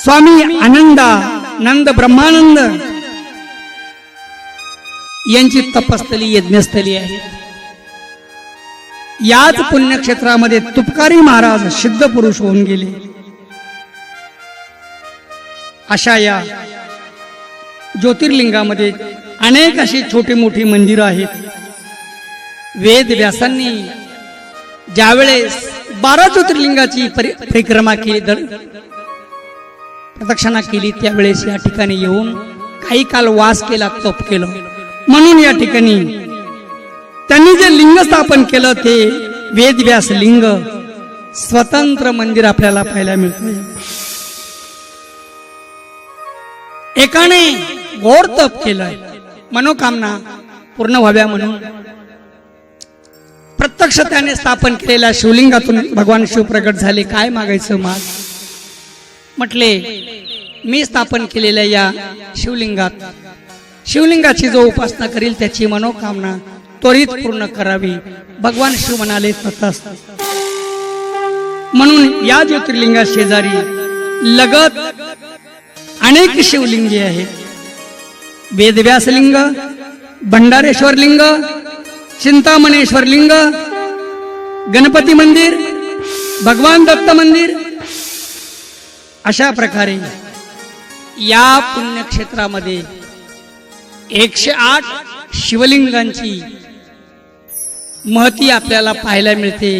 स्वामी नंद ब्रह्मानंद यांची तपस्थली यज्ञस्थली आहे. याच पुण्यक्षेत्रामध्ये तुपकारी महाराज सिद्ध पुरुष होऊन गेले. अशा या ज्योतिर्लिंगामध्ये अनेक अशी छोटी मोठी मंदिरं आहेत. वेद व्यासांनी ज्यावेळेस 12 ज्योतिर्लिंगाची परिक्रमा केली, प्रदक्षिणा केली, त्यावेळेस या ठिकाणी येऊन काही काल वास केला, तप केलं. म्हणून या ठिकाणी त्यांनी जे लिंग स्थापन केलं ते वेदव्यास लिंग स्वतंत्र मंदिर आपल्याला पाहायला मिळते. एकाने घोर तप केलंय, मनोकामना पूर्ण व्हाव्या म्हणून प्रत्यक्ष त्याने स्थापन केलेल्या शिवलिंगातून भगवान शिव प्रगट झाले. काय मागायचं माग. म्हटले, मी स्थापन केलेल्या या शिवलिंगाची जो उपासना करील त्याची मनोकामना त्वरित पूर्ण करावी. भगवान शिव म्हणाले, तथास्तु. म्हणून या ज्योतिर्लिंगा शेजारी लगत अनेक शिवलिंगे आहेत. वेदव्यास लिंग, भंडारेश्वर लिंग, चिंतामणेश्वर लिंग, गणपती मंदिर, भगवान दत्त मंदिर. अशा प्रकारे या पुण्यक्षेत्रामध्ये 108 शिवलिंगांची महती आपल्याला पाहायला मिळते.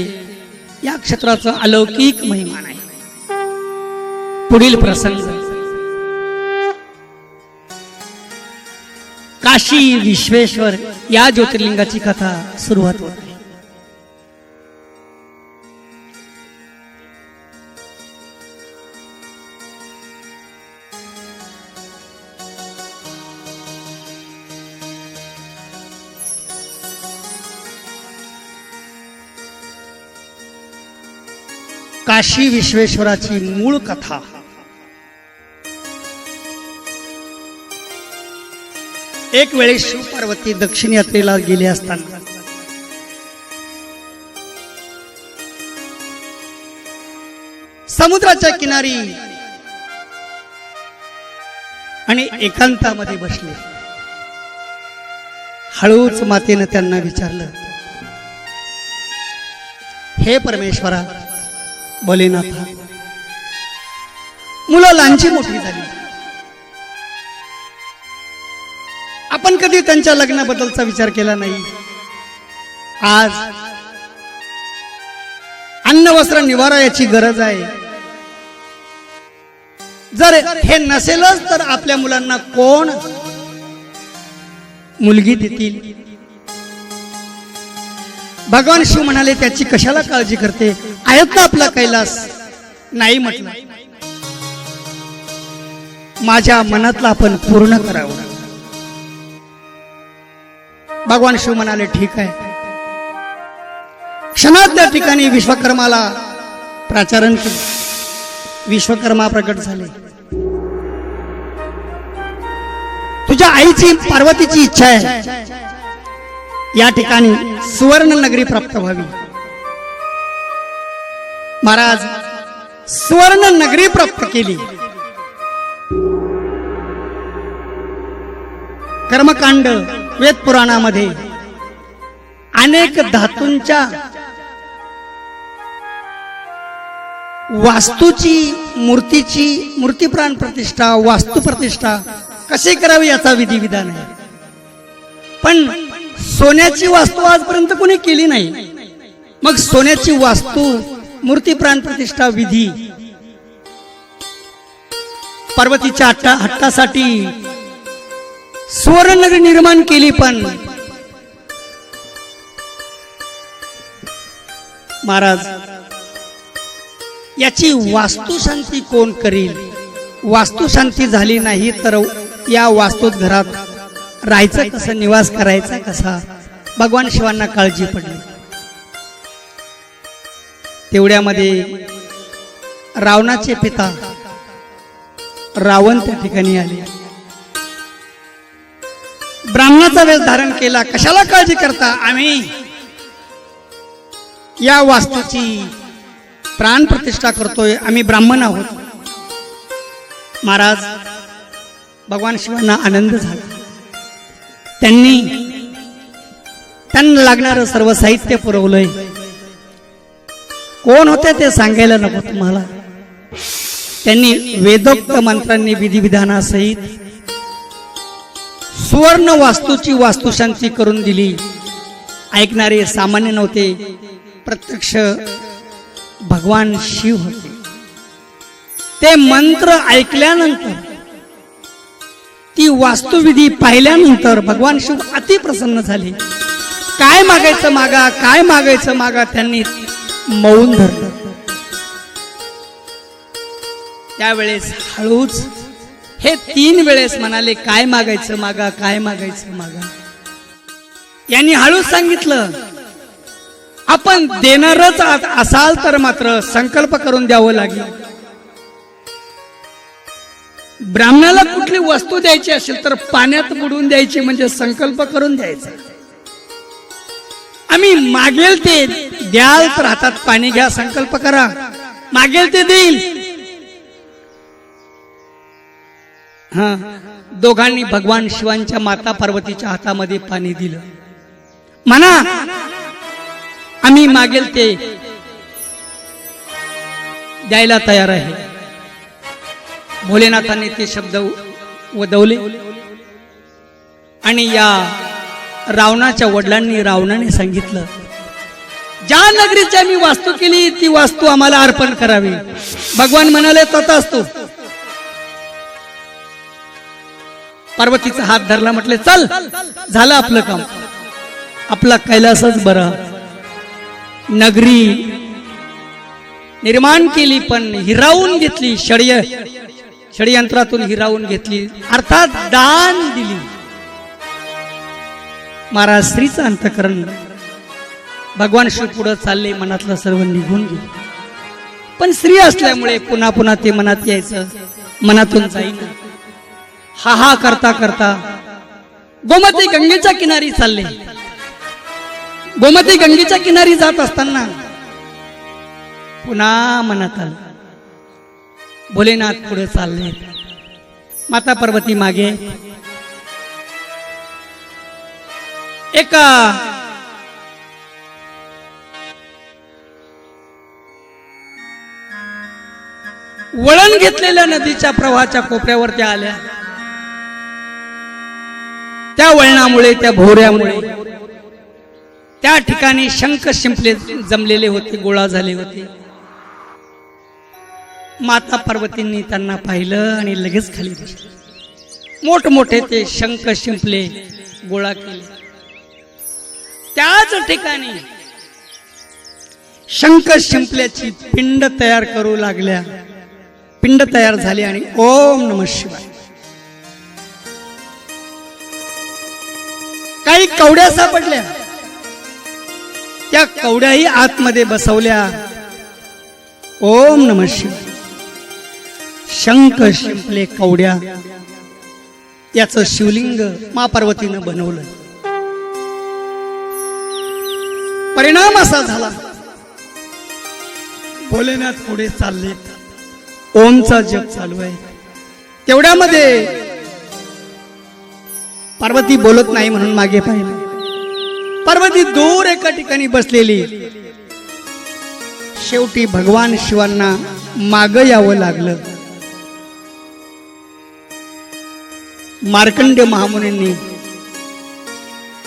या क्षेत्राचं अलौकिक महिमा आहे. पुढील प्रसंग, काशी विश्वेश्वर या ज्योतिर्लिंगाची कथा सुरुवात होते. काशी विश्वेश्वराची मूळ कथा. एक वेळेस शिव पार्वती दक्षिण यात्रेला गेले असताना समुद्राच्या किनारी आणि एकांतामध्ये बसले. हळूच मातेनं त्यांना विचारलं, हे परमेश्वरा भोलेनाथा, मुलं लहानची मोठी झाली, आपण कधी त्यांच्या लग्नाबद्दलचा विचार केला नाही. आज अन्न वस्त्र निवारा याची गरज आहे. जर हे नसेलच तर आपल्या मुलांना कोण मुलगी देतील? भगवान शिव म्हणाले, त्याची कशाला काळजी करते, आहेत ना आपला कैलास. नाही म्हटलं, माझ्या मनातला आपण पूर्ण करावं. भगवान शिव म्हणाले, ठीक आहे. क्षणात त्या ठिकाणी विश्वकर्माला प्राचारण केले. विश्वकर्मा प्रकट झाले. तुझ्या आईची पार्वतीची इच्छा आहे या ठिकाणी सुवर्ण नगरी प्राप्त व्हावी. महाराज सुवर्ण नगरी प्राप्त केली. कर्मकांड वेद पुराणामध्ये अनेक धातूंच्या वास्तूची मूर्ती प्राण प्रतिष्ठा, वास्तू प्रतिष्ठा कसे करावी याचा विधी विधान आहे. पण सोन्याची वास्तू आजपर्यंत कोणी केली नाही. मग सोन्याची वास्तू, मूर्ती प्राण प्रतिष्ठा विधी पार्वतीच्या हट्टासाठी सुवर्ण नगरी निर्माण केली. पण महाराज याची वास्तुशांती कोण करील? वास्तुशांती झाली नाही तर या वास्तूत घरात राहायचं कसं, निवास करायचा कसा? भगवान शिवांना काळजी पडली. तेवढ्यामध्ये रावणाचे पिता रावण त्या ठिकाणी आले. ब्राह्मणाचा वेश धारण केला. कशाला काळजी करता? आम्ही या वास्तूची प्राण प्रतिष्ठा करतोय, आम्ही ब्राह्मण आहोत. महाराज भगवान शिवांना आनंद झाला. त्यांना लागणारं सर्व साहित्य पुरवलंय. कोण होते ते सांगायला नको तुम्हाला. त्यांनी वेदोक्त मंत्रांनी विधिविधानासहित सुवर्ण वास्तूची वास्तुशांती करून दिली. ऐकणारे सामान्य नव्हते, प्रत्यक्ष भगवान शिव होते. ते मंत्र ऐकल्यानंतर, ती वास्तुविधी पाहिल्यानंतर भगवान शिव अति प्रसन्न झाले. काय मागायचं मागा, काय मागायचं मागा. त्यांनी मौन धरलं. त्यावेळेस हळूच हे 3 वेळेस म्हणाले, काय मागायचं मागा, काय मागायचं मागा. यांनी हळूच सांगितलं, आपण देणारच असाल तर मात्र संकल्प करून द्यावं लागेल. ब्राह्मणाला कुठली वस्तू द्यायची असेल तर पाण्यात बुडवून द्यायची, म्हणजे संकल्प करून द्यायचा. आम्ही मागेल ते द्याल तर हातात पाणी घ्या, संकल्प करा, मागेल ते देईल. दोघांनी भगवान शिवांच्या माता पार्वतीच्या हातामध्ये पाणी दिलं. म्हणा आम्ही मागेल ते द्यायला तयार आहे. भोलेनाथाने ते शब्द वदवले आणि या रावणाच्या वडिलांनी, रावणाने सांगितलं, ज्या नगरीची आम्ही वास्तू केली ती वास्तू आम्हाला अर्पण करावी. भगवान म्हणाले, तथाच तू. पार्वतीचा हात धरला, म्हटले, चल, झालं आपलं काम. आपला कैलासच बरा. नगरी निर्माण केली पण हिरावून घेतली. षडयंत्रातून हिरावून घेतली, अर्थात दान दिली. महाराज स्त्रीचं अंतकरण भगवान शिव पुढे चालले, मनातलं सर्व निघून गेले. पण स्त्री असल्यामुळे पुन्हा पुन्हा ते मनात यायचं, मनातून जाईना. हा करता करता गोमती गंगेच्या किनारी चालले. गोमती गंगेच्या किनारी जात असताना पुन्हा मनात आलं, भोलेनाथ पुढे चालले, माता पार्वती मागे. एका वळण घेतलेल्या नदीच्या प्रवाहाच्या कोपऱ्यावर त्या आल्या. त्या वळणामुळे, त्या भोवऱ्यामुळे त्या ठिकाणी शंख शिंपले जमलेले होते, गोळा झाले होते. माता पार्वतींनी त्यांना पाहिलं आणि लगेच खाली बसले. मोठमोठे ते शंख शिंपले गोळा केले. त्याच ठिकाणी शंख शिंपल्याची पिंड तयार करू लागल्या. पिंड तयार झाली आणि ओम नमः शिवाय. काही कवड्या सापडल्या, त्या कवड्याही आतमध्ये बसवल्या. ओम नमः शिवाय. शंख शिंपले कवड्या, याचं शिवलिंग मा पार्वतीनं बनवलं. परिणाम असा झाला, भोलेनाथ पुढे चालले, ओमचा जप चालू आहे. तेवढ्यामध्ये पार्वती बोलत नाही म्हणून मागे पाहिलं. पार्वती दूर एका ठिकाणी बसलेली. शेवटी भगवान शिवांना माग यावं लागलं. मार्कंडेय महामुनींनी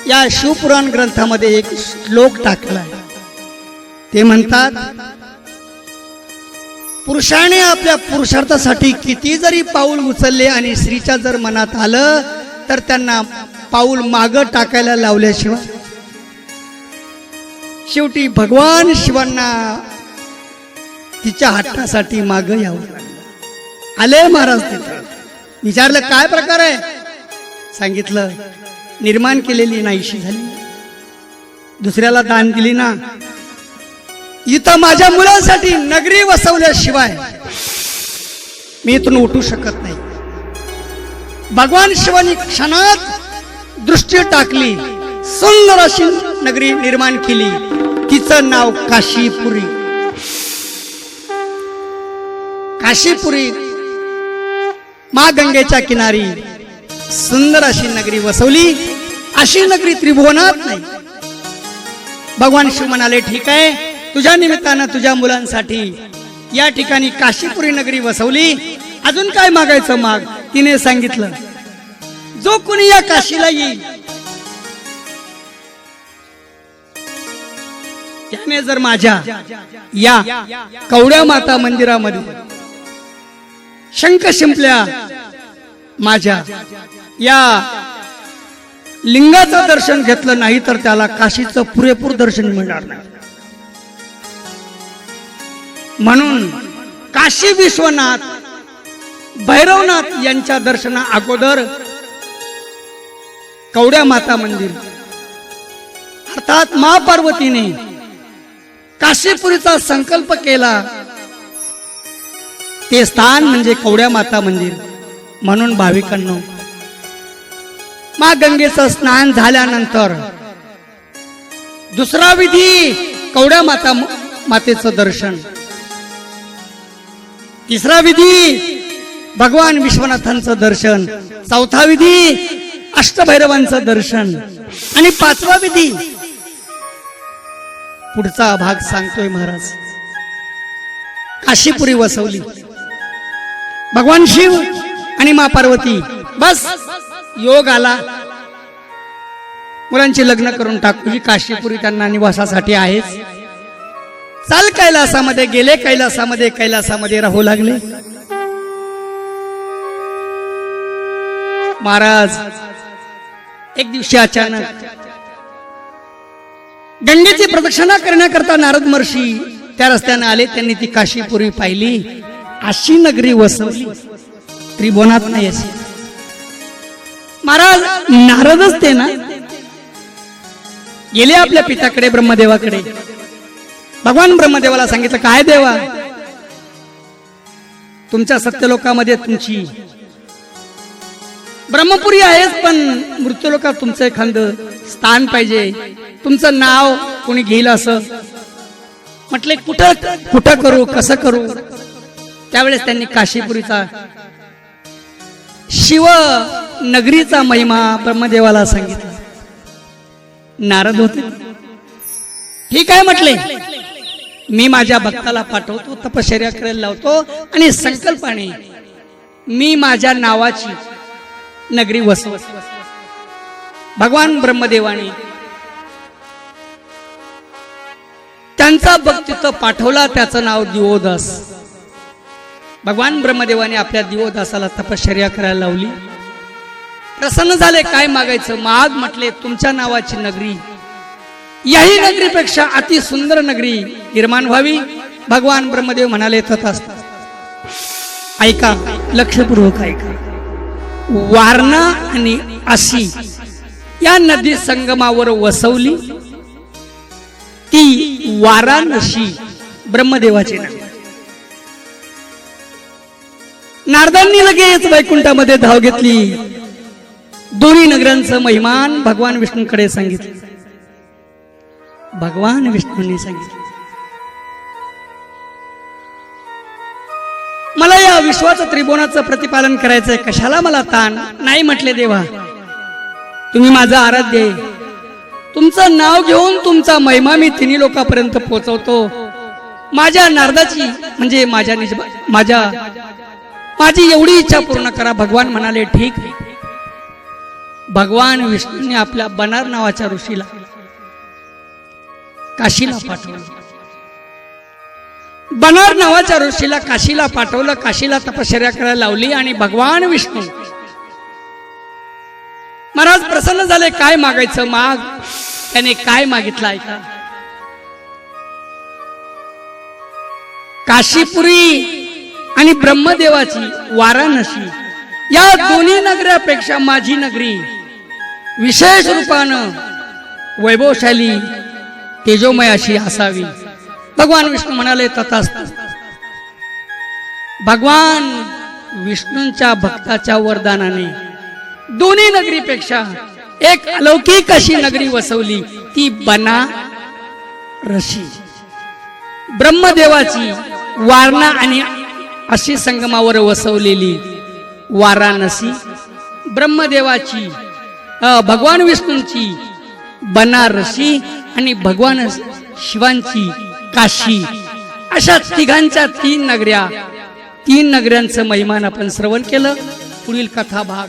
या शिवपुराण ग्रंथामध्ये एक श्लोक टाकला. ते म्हणतात, पुरुषाने आपल्या पुरुषार्थासाठी किती जरी पाऊल उचलले आणि स्त्रीच्या जर मनात आलं तर त्यांना पाऊल माग टाकायला लावल्याशिवाय. शेवटी भगवान शिवांना तिच्या हट्टासाठी माग यावं लागलं. आले महाराज तिथं. विचारलं काय प्रकार आहे. सांगितलं, निर्माण केलेली नाहीशी झाली, दुसऱ्याला दान दिली ना. इथं माझ्या मुलांसाठी नगरी वसवल्याशिवाय मी इथून उठू शकत नाही. भगवान शिवानी क्षणात दृष्टी टाकली, सुंदर अशी नगरी निर्माण केली. तिचं नाव काशीपुरी. काशीपुरी मा गंगेच्या किनारी सुंदर अशी नगरी वसवली. अशी नगरी त्रिभुवनात नाही. भगवान शिव म्हणाले, ठीक आहे, तुझ्या निमित्तानं तुझ्या मुलांसाठी या ठिकाणी काशीपुरी नगरी वसवली. अजून काय मागायचं माग. तिने सांगितलं, जो कोणी या काशीला येईल त्याने जर माझ्या या कवड्या माता मंदिरामध्ये शंख शिंपल्या माझ्या या लिंगाचं दर्शन घेतलं नाही तर त्याला काशीचं पुरेपूर दर्शन मिळणार नाही. म्हणून काशी विश्वनाथ भैरवनाथ यांच्या दर्शना अगोदर कवड्या माता मंदिर अर्थात महापार्वतीने काशीपुरीचा संकल्प केला. ते स्थान म्हणजे कवड्या माता मंदिर. म्हणून भाविकांनो, मा गंगेचं स्नान झाल्यानंतर दुसरा विधी कवड्या मातेचं दर्शन. तिसरा विधी भगवान विश्वनाथांचं दर्शन. चौथा विधी अष्टभैरवांचं दर्शन. आणि पाचवा विधी पुढचा भाग सांगतोय महाराज. काशीपुरी वसवली. भगवान शिव आणि मा पार्वती, बस योग आला, मुलांची लग्न करून टाकू. ही काशीपुरी त्यांना निवासासाठी आहेच. चाल कैलासामध्ये गेले. कैलासामध्ये राहू लागले. महाराज एक दिवशी अचानक गंगेची प्रदक्षिणा करण्याकरता नारद महर्षी त्या रस्त्याने आले. त्यांनी ती काशीपुरी पाहिली. अशी नगरी वसवली, त्रिभुवनात नाही अशी. महाराज नारदच ते ना, गेले आपल्या पित्याकडे ब्रह्मदेवाकडे. भगवान ब्रह्मदेवाला सांगितलं, काय देवा, तुमच्या सत्यलोकामध्ये तुमची ब्रह्मपुरी आहेच, पण मृत्यूलोकात तुमचं एखादं स्थान पाहिजे. तुमचं नाव कोणी घेईल असं. म्हटले कुठं करू, कसं करू. त्यावेळेस त्यांनी काशीपुरीचा शिव नगरीचा महिमा ब्रह्मदेवाला सांगितला. नारद होते. ठीक आहे म्हटले, मी माझ्या भक्ताला पाठवतो, तपश्चर्या करायला लावतो आणि संकल्पाने मी माझ्या नावाची नगरी वसवतो. भगवान ब्रह्मदेवाने त्यांचा भक्त तिथं पाठवला, त्याचं नाव दिवोदास. भगवान ब्रह्मदेवाने आपल्या दिवोदासाला तपश्चर्या करायला लावली. प्रसन्न झाले. काय मागायचं? माग म्हटले, तुमच्या नावाची नगरी, याही नगरीपेक्षा अति सुंदर नगरी निर्माण व्हावी. भगवान ब्रह्मदेव म्हणाले, तथास्तु. ऐका, लक्षपूर्वक ऐका. वारणा आणि आशी या नदी संगमावर वसवली ती वाराणसी ब्रह्मदेवाची नगरी. नारदांनी लगेच वैकुंठामध्ये धाव घेतली. दोन्ही नगरांचं महिमान भगवान विष्णूकडे सांगितले. भगवान विष्णूंनी सांगितले, मला या विश्वाचं त्रिभुवनाचं प्रतिपालन करायचंय, कशाला मला ताण? नाही म्हटले देवा, तुम्ही माझा आराध्य आहे, तुमचं नाव घेऊन तुमचा महिमा मी तिन्ही लोकांपर्यंत पोहोचवतो. माझ्या नारदाची म्हणजे माझी एवढी इच्छा पूर्ण करा. भगवान म्हणाले, ठीक आहे. भगवान विष्णूने आपल्या बनार नावाच्या ऋषीला काशीला पाठवलं. बनार नावाच्या ऋषीला काशीला पाठवलं. काशीला तपश्चर्या करायला लावली आणि भगवान विष्णू महाराज प्रसन्न झाले. काय मागायचं? माग. त्याने काय मागितलं ऐका. काशीपुरी आणि ब्रह्मदेवाची वाराणसी या दोन्ही नगरापेक्षा माझी नगरी विशेष रूपानं वैभवशाली तेजोमय अशी असावी. भगवान विष्णू म्हणाले, तथास्तु. भगवान विष्णूंच्या भक्ताच्या वरदानाने दोन्ही नगरीपेक्षा एक अलौकिक अशी नगरी वसवली, ती बनारसी. ब्रह्मदेवाची वारणा आणि अशी संगमावर वसवलेली वाराणसी, ब्रह्मदेवाची भगवान विष्णूंची बनारसी आणि भगवान शिवांची काशी, अशा तिघांच्या तीन नगऱ्यांचं महिमान आपण श्रवण केलं. पुढील कथा भाग